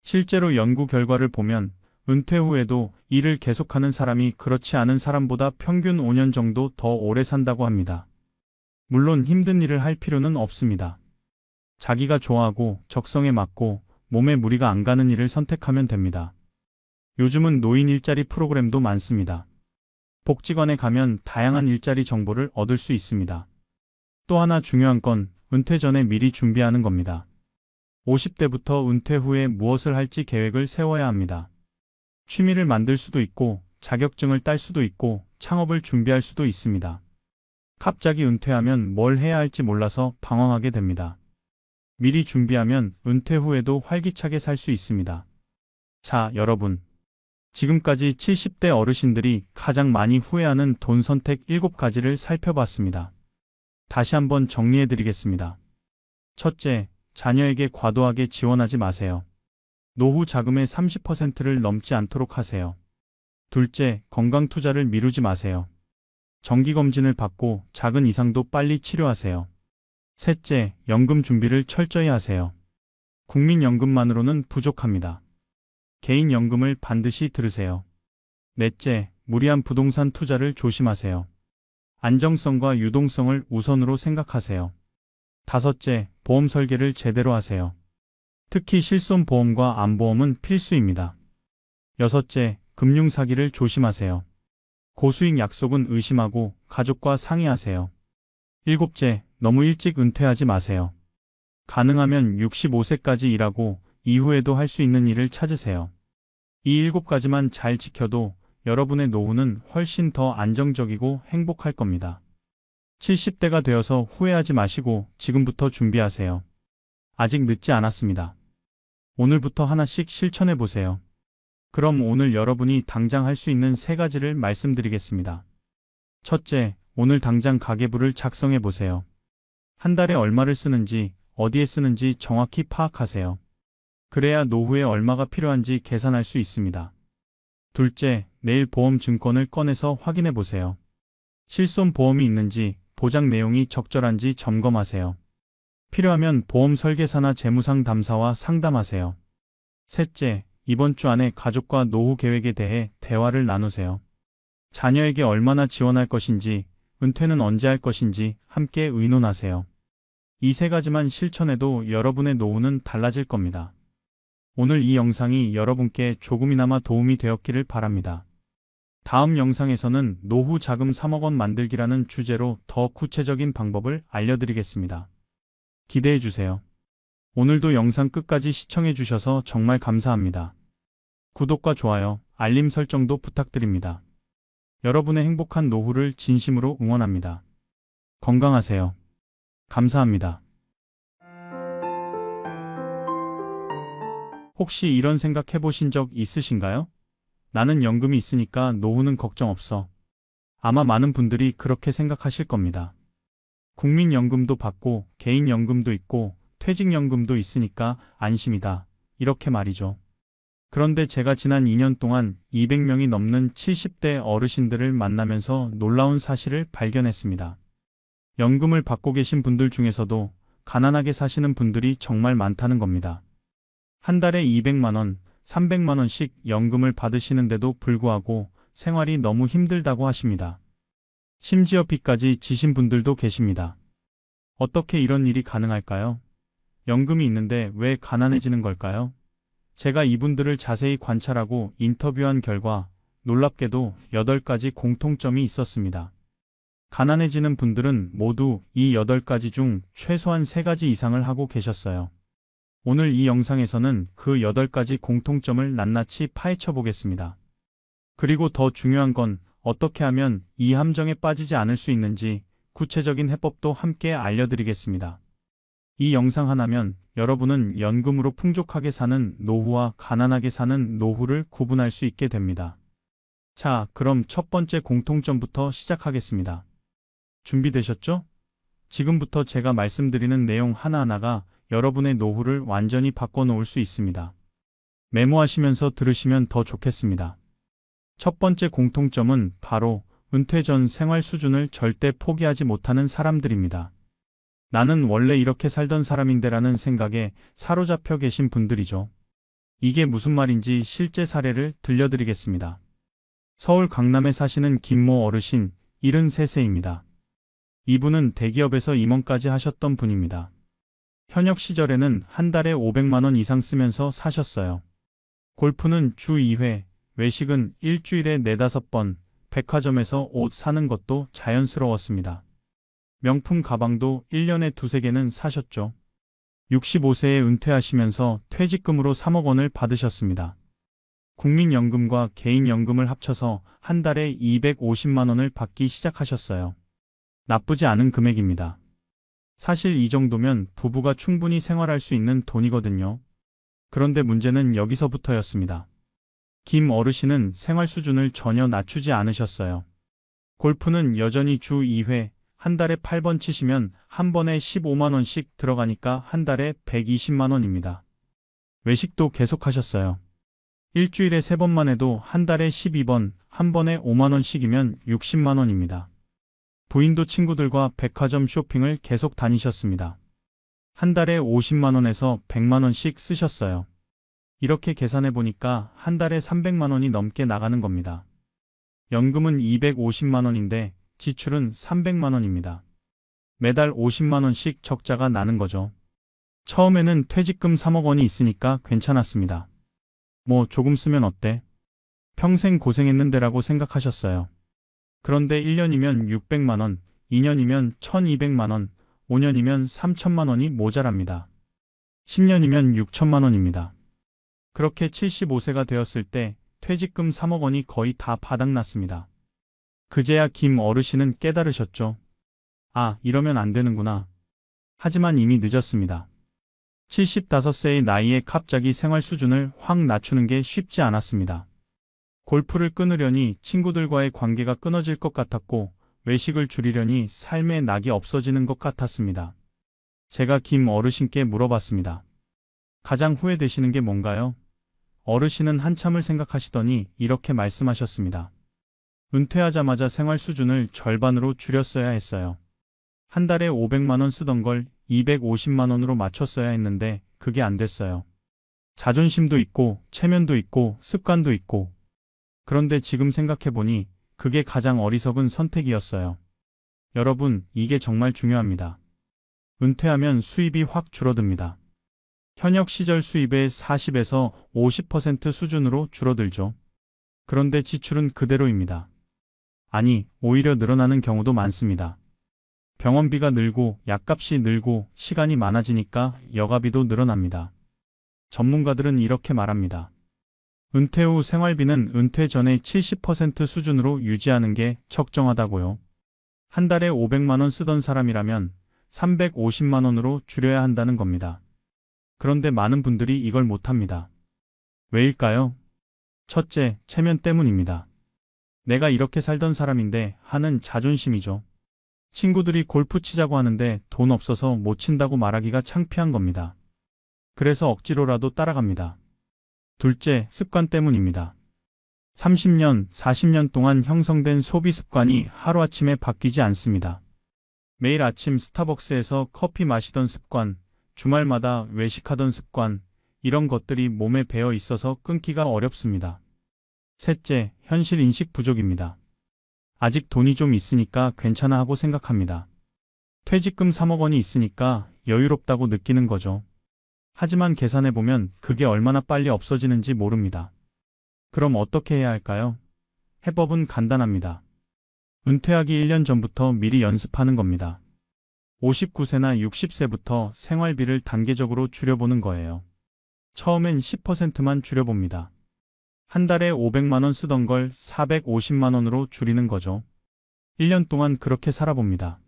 실제로 연구 결과를 보면 은퇴 후에도 일을 계속하는 사람이 그렇지 않은 사람보다 평균 5년 정도 더 오래 산다고 합니다. 물론 힘든 일을 할 필요는 없습니다. 자기가 좋아하고 적성에 맞고 몸에 무리가 안 가는 일을 선택하면 됩니다. 요즘은 노인 일자리 프로그램도 많습니다. 복지관에 가면 다양한 일자리 정보를 얻을 수 있습니다. 또 하나 중요한 건 은퇴 전에 미리 준비하는 겁니다. 50대부터 은퇴 후에 무엇을 할지 계획을 세워야 합니다. 취미를 만들 수도 있고 자격증을 딸 수도 있고 창업을 준비할 수도 있습니다. 갑자기 은퇴하면 뭘 해야 할지 몰라서 방황하게 됩니다. 미리 준비하면 은퇴 후에도 활기차게 살 수 있습니다. 자, 여러분. 지금까지 70대 어르신들이 가장 많이 후회하는 돈 선택 7가지를 살펴봤습니다. 다시 한번 정리해드리겠습니다. 첫째, 자녀에게 과도하게 지원하지 마세요. 노후 자금의 30%를 넘지 않도록 하세요. 둘째, 건강 투자를 미루지 마세요. 정기검진을 받고 작은 이상도 빨리 치료하세요. 셋째, 연금 준비를 철저히 하세요. 국민연금만으로는 부족합니다. 개인연금을 반드시 들으세요. 넷째, 무리한 부동산 투자를 조심하세요. 안정성과 유동성을 우선으로 생각하세요. 다섯째, 보험 설계를 제대로 하세요. 특히 실손보험과 암보험은 필수입니다. 여섯째, 금융사기를 조심하세요. 고수익 약속은 의심하고 가족과 상의하세요. 일곱째, 너무 일찍 은퇴하지 마세요. 가능하면 65세까지 일하고 이후에도 할 수 있는 일을 찾으세요. 이 7가지만 잘 지켜도 여러분의 노후는 훨씬 더 안정적이고 행복할 겁니다. 70대가 되어서 후회하지 마시고 지금부터 준비하세요. 아직 늦지 않았습니다. 오늘부터 하나씩 실천해 보세요. 그럼 오늘 여러분이 당장 할 수 있는 3가지를 말씀드리겠습니다. 첫째, 오늘 당장 가계부를 작성해 보세요. 한 달에 얼마를 쓰는지, 어디에 쓰는지 정확히 파악하세요. 그래야 노후에 얼마가 필요한지 계산할 수 있습니다. 둘째, 내일 보험 증권을 꺼내서 확인해 보세요. 실손 보험이 있는지, 보장 내용이 적절한지 점검하세요. 필요하면 보험 설계사나 재무상담사와 상담하세요. 셋째, 이번 주 안에 가족과 노후 계획에 대해 대화를 나누세요. 자녀에게 얼마나 지원할 것인지, 은퇴는 언제 할 것인지 함께 의논하세요. 이 3가지만 실천해도 여러분의 노후는 달라질 겁니다. 오늘 이 영상이 여러분께 조금이나마 도움이 되었기를 바랍니다. 다음 영상에서는 노후 자금 3억 원 만들기라는 주제로 더 구체적인 방법을 알려드리겠습니다. 기대해 주세요. 오늘도 영상 끝까지 시청해 주셔서 정말 감사합니다. 구독과 좋아요, 알림 설정도 부탁드립니다. 여러분의 행복한 노후를 진심으로 응원합니다. 건강하세요. 감사합니다. 혹시 이런 생각 해보신 적 있으신가요? 나는 연금이 있으니까 노후는 걱정 없어. 아마 많은 분들이 그렇게 생각하실 겁니다. 국민연금도 받고 개인연금도 있고 퇴직연금도 있으니까 안심이다. 이렇게 말이죠. 그런데 제가 지난 2년 동안 200명이 넘는 70대 어르신들을 만나면서 놀라운 사실을 발견했습니다. 연금을 받고 계신 분들 중에서도 가난하게 사시는 분들이 정말 많다는 겁니다. 한 달에 200만 원, 300만 원씩 연금을 받으시는데도 불구하고 생활이 너무 힘들다고 하십니다. 심지어 빚까지 지신 분들도 계십니다. 어떻게 이런 일이 가능할까요? 연금이 있는데 왜 가난해지는 걸까요? 제가 이분들을 자세히 관찰하고 인터뷰한 결과 놀랍게도 8가지 공통점이 있었습니다. 가난해지는 분들은 모두 이 8가지 중 최소한 3가지 이상을 하고 계셨어요. 오늘 이 영상에서는 그 8가지 공통점을 낱낱이 파헤쳐 보겠습니다. 그리고 더 중요한 건 어떻게 하면 이 함정에 빠지지 않을 수 있는지 구체적인 해법도 함께 알려드리겠습니다. 이 영상 하나면 여러분은 연금으로 풍족하게 사는 노후와 가난하게 사는 노후를 구분할 수 있게 됩니다. 자, 그럼 첫 번째 공통점부터 시작하겠습니다. 준비되셨죠? 지금부터 제가 말씀드리는 내용 하나하나가 여러분의 노후를 완전히 바꿔놓을 수 있습니다. 메모하시면서 들으시면 더 좋겠습니다. 첫 번째 공통점은 바로 은퇴 전 생활 수준을 절대 포기하지 못하는 사람들입니다. 나는 원래 이렇게 살던 사람인데라는 생각에 사로잡혀 계신 분들이죠. 이게 무슨 말인지 실제 사례를 들려드리겠습니다. 서울 강남에 사시는 김모 어르신 73세입니다. 이분은 대기업에서 임원까지 하셨던 분입니다. 현역 시절에는 한 달에 500만 원 이상 쓰면서 사셨어요. 골프는 주 2회, 외식은 일주일에 4-5번, 백화점에서 옷 사는 것도 자연스러웠습니다. 명품 가방도 1년에 2-3개는 사셨죠. 65세에 은퇴하시면서 퇴직금으로 3억 원을 받으셨습니다. 국민연금과 개인연금을 합쳐서 한 달에 250만 원을 받기 시작하셨어요. 나쁘지 않은 금액입니다. 사실 이 정도면 부부가 충분히 생활할 수 있는 돈이거든요. 그런데 문제는 여기서부터였습니다. 김 어르신은 생활 수준을 전혀 낮추지 않으셨어요. 골프는 여전히 주 2회, 한 달에 8번 치시면 한 번에 15만 원씩 들어가니까 한 달에 120만 원입니다. 외식도 계속하셨어요. 일주일에 3번만 해도 한 달에 12번, 한 번에 5만 원씩이면 60만 원입니다. 부인도 친구들과 백화점 쇼핑을 계속 다니셨습니다. 한 달에 50만 원에서 100만 원씩 쓰셨어요. 이렇게 계산해 보니까 한 달에 300만 원이 넘게 나가는 겁니다. 연금은 250만 원인데 지출은 300만 원입니다. 매달 50만 원씩 적자가 나는 거죠. 처음에는 퇴직금 3억 원이 있으니까 괜찮았습니다. 뭐 조금 쓰면 어때? 평생 고생했는데라고 생각하셨어요. 그런데 1년이면 600만 원, 2년이면 1200만 원, 5년이면 3000만 원이 모자랍니다. 10년이면 6천만 원입니다. 그렇게 75세가 되었을 때 퇴직금 3억 원이 거의 다 바닥났습니다. 그제야 김 어르신은 깨달으셨죠. 아, 이러면 안 되는구나. 하지만 이미 늦었습니다. 75세의 나이에 갑자기 생활 수준을 확 낮추는 게 쉽지 않았습니다. 골프를 끊으려니 친구들과의 관계가 끊어질 것 같았고 외식을 줄이려니 삶의 낙이 없어지는 것 같았습니다. 제가 김 어르신께 물어봤습니다. 가장 후회되시는 게 뭔가요? 어르신은 한참을 생각하시더니 이렇게 말씀하셨습니다. 은퇴하자마자 생활 수준을 절반으로 줄였어야 했어요. 한 달에 500만 원 쓰던 걸 250만 원으로 맞췄어야 했는데 그게 안 됐어요. 자존심도 있고 체면도 있고 습관도 있고. 그런데 지금 생각해보니 그게 가장 어리석은 선택이었어요. 여러분, 이게 정말 중요합니다. 은퇴하면 수입이 확 줄어듭니다. 현역 시절 수입의 40에서 50% 수준으로 줄어들죠. 그런데 지출은 그대로입니다. 아니, 오히려 늘어나는 경우도 많습니다. 병원비가 늘고 약값이 늘고 시간이 많아지니까 여가비도 늘어납니다. 전문가들은 이렇게 말합니다. 은퇴 후 생활비는 은퇴 전의 70% 수준으로 유지하는 게 적정하다고요. 한 달에 500만 원 쓰던 사람이라면 350만 원으로 줄여야 한다는 겁니다. 그런데 많은 분들이 이걸 못합니다. 왜일까요? 첫째, 체면 때문입니다. 내가 이렇게 살던 사람인데 하는 자존심이죠. 친구들이 골프 치자고 하는데 돈 없어서 못 친다고 말하기가 창피한 겁니다. 그래서 억지로라도 따라갑니다. 둘째, 습관 때문입니다. 30년, 40년 동안 형성된 소비 습관이 하루아침에 바뀌지 않습니다. 매일 아침 스타벅스에서 커피 마시던 습관, 주말마다 외식하던 습관, 이런 것들이 몸에 배어 있어서 끊기가 어렵습니다. 셋째, 현실 인식 부족입니다. 아직 돈이 좀 있으니까 괜찮아 하고 생각합니다. 퇴직금 3억 원이 있으니까 여유롭다고 느끼는 거죠. 하지만 계산해보면 그게 얼마나 빨리 없어지는지 모릅니다. 그럼 어떻게 해야 할까요? 해법은 간단합니다. 은퇴하기 1년 전부터 미리 연습하는 겁니다. 59세나 60세부터 생활비를 단계적으로 줄여보는 거예요. 처음엔 10%만 줄여봅니다. 한 달에 500만 원 쓰던 걸 450만 원으로 줄이는 거죠. 1년 동안 그렇게 살아봅니다.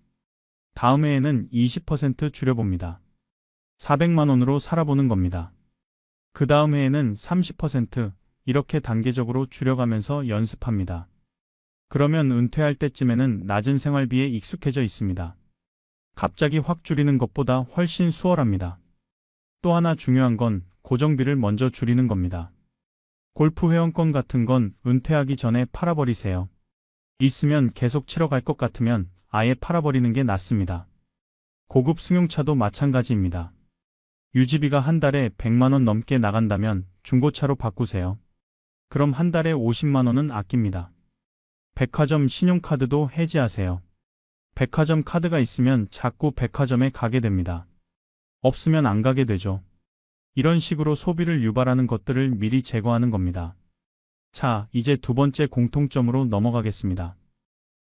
다음 해에는 20% 줄여봅니다. 400만 원으로 살아보는 겁니다. 그 다음 해에는 30% 이렇게 단계적으로 줄여가면서 연습합니다. 그러면 은퇴할 때쯤에는 낮은 생활비에 익숙해져 있습니다. 갑자기 확 줄이는 것보다 훨씬 수월합니다. 또 하나 중요한 건 고정비를 먼저 줄이는 겁니다. 골프 회원권 같은 건 은퇴하기 전에 팔아버리세요. 있으면 계속 치러 갈 것 같으면 아예 팔아버리는 게 낫습니다. 고급 승용차도 마찬가지입니다. 유지비가 한 달에 100만 원 넘게 나간다면 중고차로 바꾸세요. 그럼 한 달에 50만 원은 아낍니다. 백화점 신용카드도 해지하세요. 백화점 카드가 있으면 자꾸 백화점에 가게 됩니다. 없으면 안 가게 되죠. 이런 식으로 소비를 유발하는 것들을 미리 제거하는 겁니다. 자, 이제 두 번째 공통점으로 넘어가겠습니다.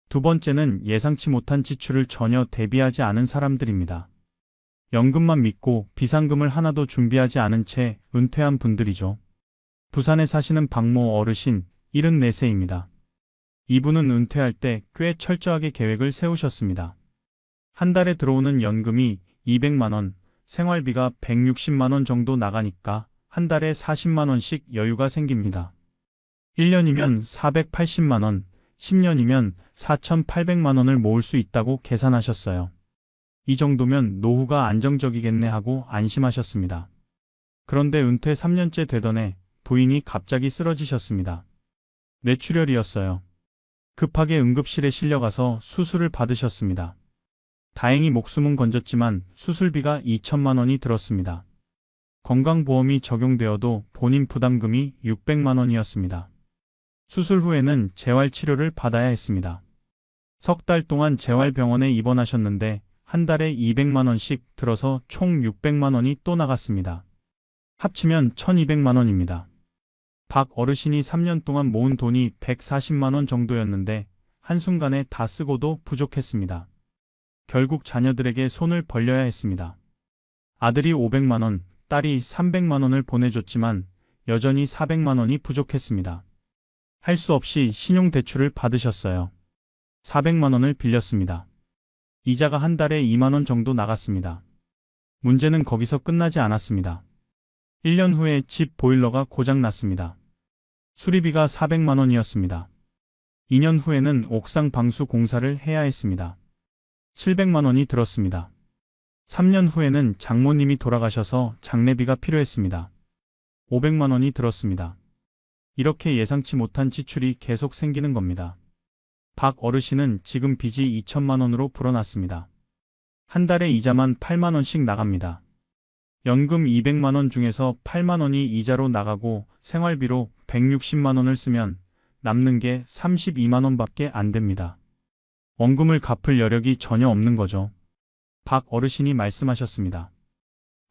두 번째는 예상치 못한 지출을 전혀 대비하지 않은 사람들입니다. 연금만 믿고 비상금을 하나도 준비하지 않은 채 은퇴한 분들이죠. 부산에 사시는 박모 어르신 74세입니다. 이분은 은퇴할 때 꽤 철저하게 계획을 세우셨습니다. 한 달에 들어오는 연금이 200만 원, 생활비가 160만 원 정도 나가니까 한 달에 40만 원씩 여유가 생깁니다. 1년이면 480만 원, 10년이면 4,800만 원을 모을 수 있다고 계산하셨어요. 이 정도면 노후가 안정적이겠네 하고 안심하셨습니다. 그런데 은퇴 3년째 되던 해 부인이 갑자기 쓰러지셨습니다. 뇌출혈이었어요. 급하게 응급실에 실려가서 수술을 받으셨습니다. 다행히 목숨은 건졌지만 수술비가 2천만 원이 들었습니다. 건강보험이 적용되어도 본인 부담금이 600만 원이었습니다. 수술 후에는 재활치료를 받아야 했습니다. 석 달 동안 재활병원에 입원하셨는데 한 달에 200만 원씩 들어서 총 600만 원이 또 나갔습니다. 합치면 1200만 원입니다. 박 어르신이 3년 동안 모은 돈이 140만 원 정도였는데 한순간에 다 쓰고도 부족했습니다. 결국 자녀들에게 손을 벌려야 했습니다. 아들이 500만 원, 딸이 300만 원을 보내줬지만 여전히 400만 원이 부족했습니다. 할 수 없이 신용대출을 받으셨어요. 400만 원을 빌렸습니다. 이자가 한 달에 2만 원 정도 나갔습니다. 문제는 거기서 끝나지 않았습니다. 1년 후에 집 보일러가 고장났습니다. 수리비가 400만 원이었습니다. 2년 후에는 옥상 방수 공사를 해야 했습니다. 700만 원이 들었습니다. 3년 후에는 장모님이 돌아가셔서 장례비가 필요했습니다. 500만 원이 들었습니다. 이렇게 예상치 못한 지출이 계속 생기는 겁니다. 박 어르신은 지금 빚이 2천만 원으로 불어났습니다. 한 달에 이자만 8만 원씩 나갑니다. 연금 200만 원 중에서 8만 원이 이자로 나가고 생활비로 160만 원을 쓰면 남는 게 32만 원밖에 안 됩니다. 원금을 갚을 여력이 전혀 없는 거죠. 박 어르신이 말씀하셨습니다.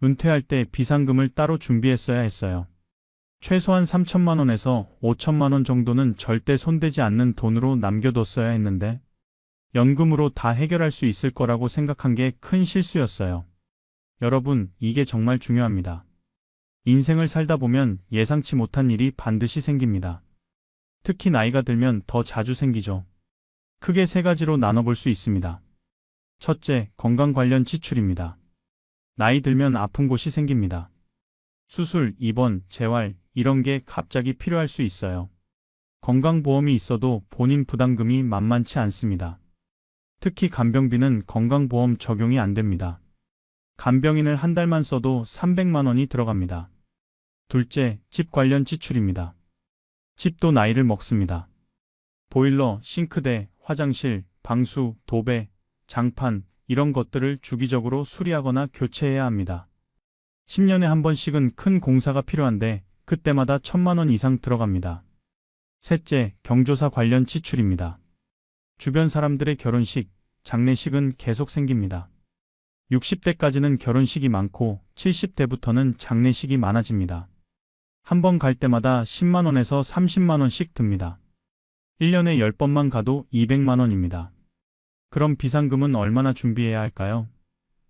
은퇴할 때 비상금을 따로 준비했어야 했어요. 최소한 3천만 원에서 5천만 원 정도는 절대 손대지 않는 돈으로 남겨뒀어야 했는데 연금으로 다 해결할 수 있을 거라고 생각한 게 큰 실수였어요. 여러분, 이게 정말 중요합니다. 인생을 살다 보면 예상치 못한 일이 반드시 생깁니다. 특히 나이가 들면 더 자주 생기죠. 크게 세 가지로 나눠볼 수 있습니다. 첫째, 건강 관련 지출입니다. 나이 들면 아픈 곳이 생깁니다. 수술, 입원, 재활, 이런 게 갑자기 필요할 수 있어요. 건강보험이 있어도 본인 부담금이 만만치 않습니다. 특히 간병비는 건강보험 적용이 안 됩니다. 간병인을 한 달만 써도 300만 원이 들어갑니다. 둘째, 집 관련 지출입니다. 집도 나이를 먹습니다. 보일러, 싱크대, 화장실, 방수, 도배, 장판, 이런 것들을 주기적으로 수리하거나 교체해야 합니다. 10년에 한 번씩은 큰 공사가 필요한데 그때마다 1,000만 원 이상 들어갑니다. 셋째, 경조사 관련 지출입니다. 주변 사람들의 결혼식, 장례식은 계속 생깁니다. 60대까지는 결혼식이 많고 70대부터는 장례식이 많아집니다. 한 번 갈 때마다 10만 원에서 30만 원씩 듭니다. 1년에 10번만 가도 200만 원입니다. 그럼 비상금은 얼마나 준비해야 할까요?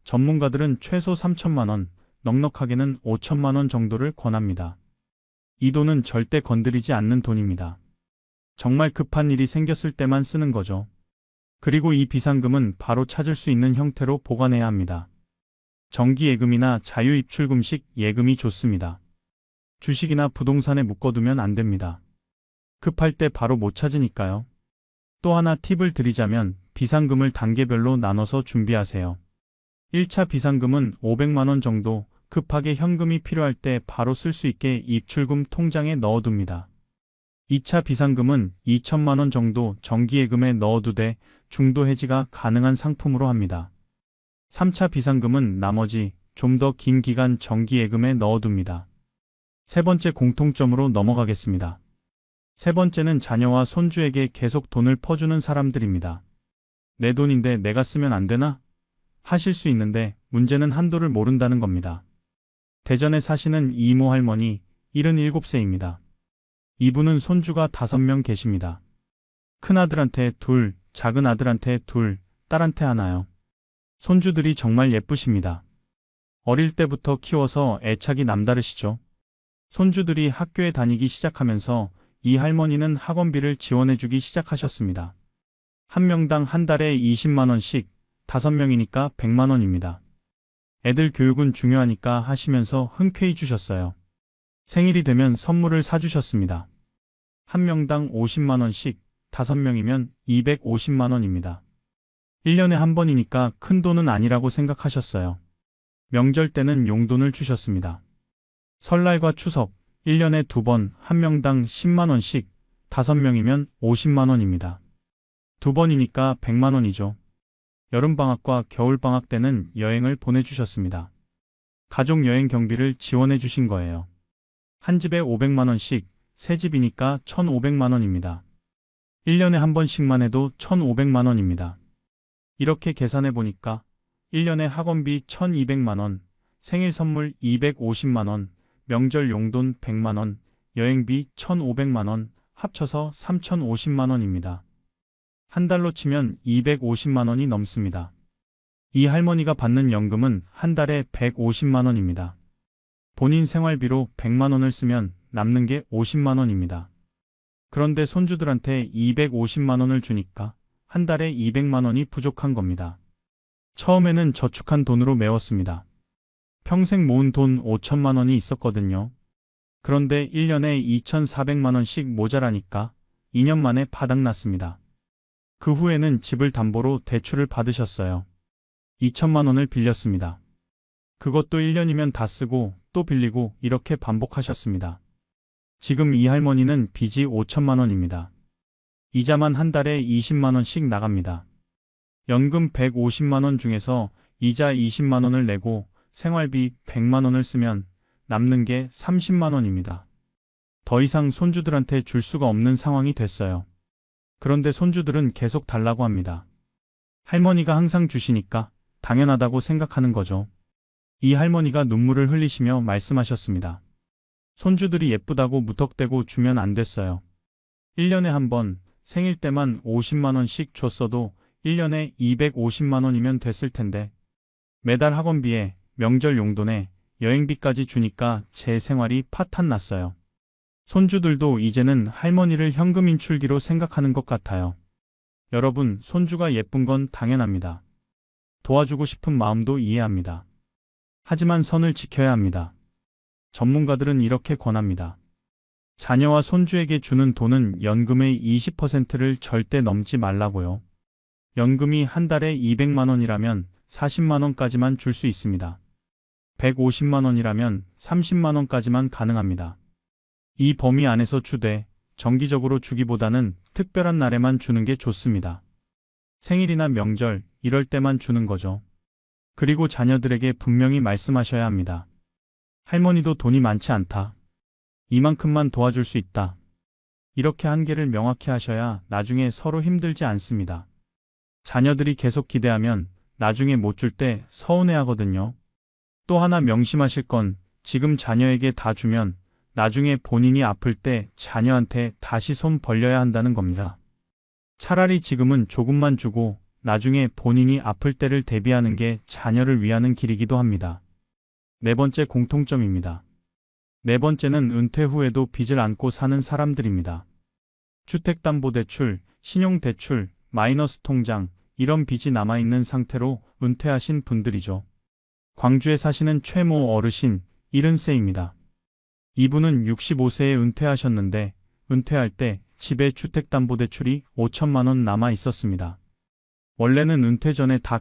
전문가들은 최소 3천만 원, 넉넉하게는 5천만 원 정도를 권합니다. 이 돈은 절대 건드리지 않는 돈입니다. 정말 급한 일이 생겼을 때만 쓰는 거죠. 그리고 이 비상금은 바로 찾을 수 있는 형태로 보관해야 합니다. 정기예금이나 자유입출금식 예금이 좋습니다. 주식이나 부동산에 묶어두면 안 됩니다. 급할 때 바로 못 찾으니까요. 또 하나 팁을 드리자면 비상금을 단계별로 나눠서 준비하세요. 1차 비상금은 500만 원 정도 급하게 현금이 필요할 때 바로 쓸 수 있게 입출금 통장에 넣어둡니다. 2차 비상금은 2천만 원 정도 정기예금에 넣어두되 중도 해지가 가능한 상품으로 합니다. 3차 비상금은 나머지 좀 더 긴 기간 정기예금에 넣어둡니다. 세 번째 공통점으로 넘어가겠습니다. 세 번째는 자녀와 손주에게 계속 돈을 퍼주는 사람들입니다. 내 돈인데 내가 쓰면 안 되나? 하실 수 있는데 문제는 한도를 모른다는 겁니다. 대전에 사시는 이모 할머니 77세입니다. 이분은 손주가 5명 계십니다. 큰아들한테 2, 작은 아들한테 2, 딸한테 하나요. 손주들이 정말 예쁘십니다. 어릴 때부터 키워서 애착이 남다르시죠. 손주들이 학교에 다니기 시작하면서 이 할머니는 학원비를 지원해주기 시작하셨습니다. 한 명당 한 달에 20만 원씩, 5명이니까 100만 원입니다. 애들 교육은 중요하니까 하시면서 흔쾌히 주셨어요. 생일이 되면 선물을 사주셨습니다. 한 명당 50만 원씩, 5명이면 250만 원입니다. 1년에 한 번이니까 큰 돈은 아니라고 생각하셨어요. 명절 때는 용돈을 주셨습니다. 설날과 추석, 1년에 2번 한 명당 10만 원씩, 5명이면 50만 원입니다. 2번이니까 100만 원이죠. 여름방학과 겨울방학 때는 여행을 보내주셨습니다. 가족여행 경비를 지원해 주신 거예요. 한 집에 500만 원씩, 세 집이니까 1,500만 원입니다. 1년에 한 번씩만 해도 1,500만 원입니다. 이렇게 계산해 보니까 1년에 학원비 1,200만 원, 생일 선물 250만 원, 명절 용돈 100만 원, 여행비 1,500만 원, 합쳐서 3,050만 원입니다. 한 달로 치면 250만 원이 넘습니다. 이 할머니가 받는 연금은 한 달에 150만 원입니다. 본인 생활비로 100만 원을 쓰면 남는 게 50만 원입니다. 그런데 손주들한테 250만 원을 주니까 한 달에 200만 원이 부족한 겁니다. 처음에는 저축한 돈으로 메웠습니다. 평생 모은 돈 5천만 원이 있었거든요. 그런데 1년에 2,400만 원씩 모자라니까 2년 만에 바닥났습니다. 그 후에는 집을 담보로 대출을 받으셨어요. 2천만 원을 빌렸습니다. 그것도 1년이면 다 쓰고 또 빌리고 이렇게 반복하셨습니다. 지금 이 할머니는 빚이 5천만 원입니다. 이자만 한 달에 20만 원씩 나갑니다. 연금 150만 원 중에서 이자 20만 원을 내고 생활비 100만 원을 쓰면 남는 게 30만 원입니다. 더 이상 손주들한테 줄 수가 없는 상황이 됐어요. 그런데 손주들은 계속 달라고 합니다. 할머니가 항상 주시니까 당연하다고 생각하는 거죠. 이 할머니가 눈물을 흘리시며 말씀하셨습니다. 손주들이 예쁘다고 무턱대고 주면 안 됐어요. 1년에 한 번 생일 때만 50만 원씩 줬어도 1년에 250만 원이면 됐을 텐데 매달 학원비에 명절 용돈에 여행비까지 주니까 제 생활이 파탄났어요. 손주들도 이제는 할머니를 현금 인출기로 생각하는 것 같아요. 여러분, 손주가 예쁜 건 당연합니다. 도와주고 싶은 마음도 이해합니다. 하지만 선을 지켜야 합니다. 전문가들은 이렇게 권합니다. 자녀와 손주에게 주는 돈은 연금의 20%를 절대 넘지 말라고요. 연금이 한 달에 200만 원이라면 40만 원까지만 줄 수 있습니다. 150만 원이라면 30만 원까지만 가능합니다. 이 범위 안에서 주되 정기적으로 주기보다는 특별한 날에만 주는 게 좋습니다. 생일이나 명절 이럴 때만 주는 거죠. 그리고 자녀들에게 분명히 말씀하셔야 합니다. 할머니도 돈이 많지 않다. 이만큼만 도와줄 수 있다. 이렇게 한계를 명확히 하셔야 나중에 서로 힘들지 않습니다. 자녀들이 계속 기대하면 나중에 못 줄 때 서운해하거든요. 또 하나 명심하실 건 지금 자녀에게 다 주면 나중에 본인이 아플 때 자녀한테 다시 손 벌려야 한다는 겁니다. 차라리 지금은 조금만 주고 나중에 본인이 아플 때를 대비하는 게 자녀를 위하는 길이기도 합니다. 네 번째 공통점입니다. 네 번째는 은퇴 후에도 빚을 안고 사는 사람들입니다. 주택담보대출, 신용대출, 마이너스 통장, 이런 빚이 남아있는 상태로 은퇴하신 분들이죠. 광주에 사시는 최모 어르신, 70세입니다. 이분은 65세에 은퇴하셨는데 은퇴할 때 집에 주택담보대출이 5천만 원 남아 있었습니다. 원래는 은퇴 전에 다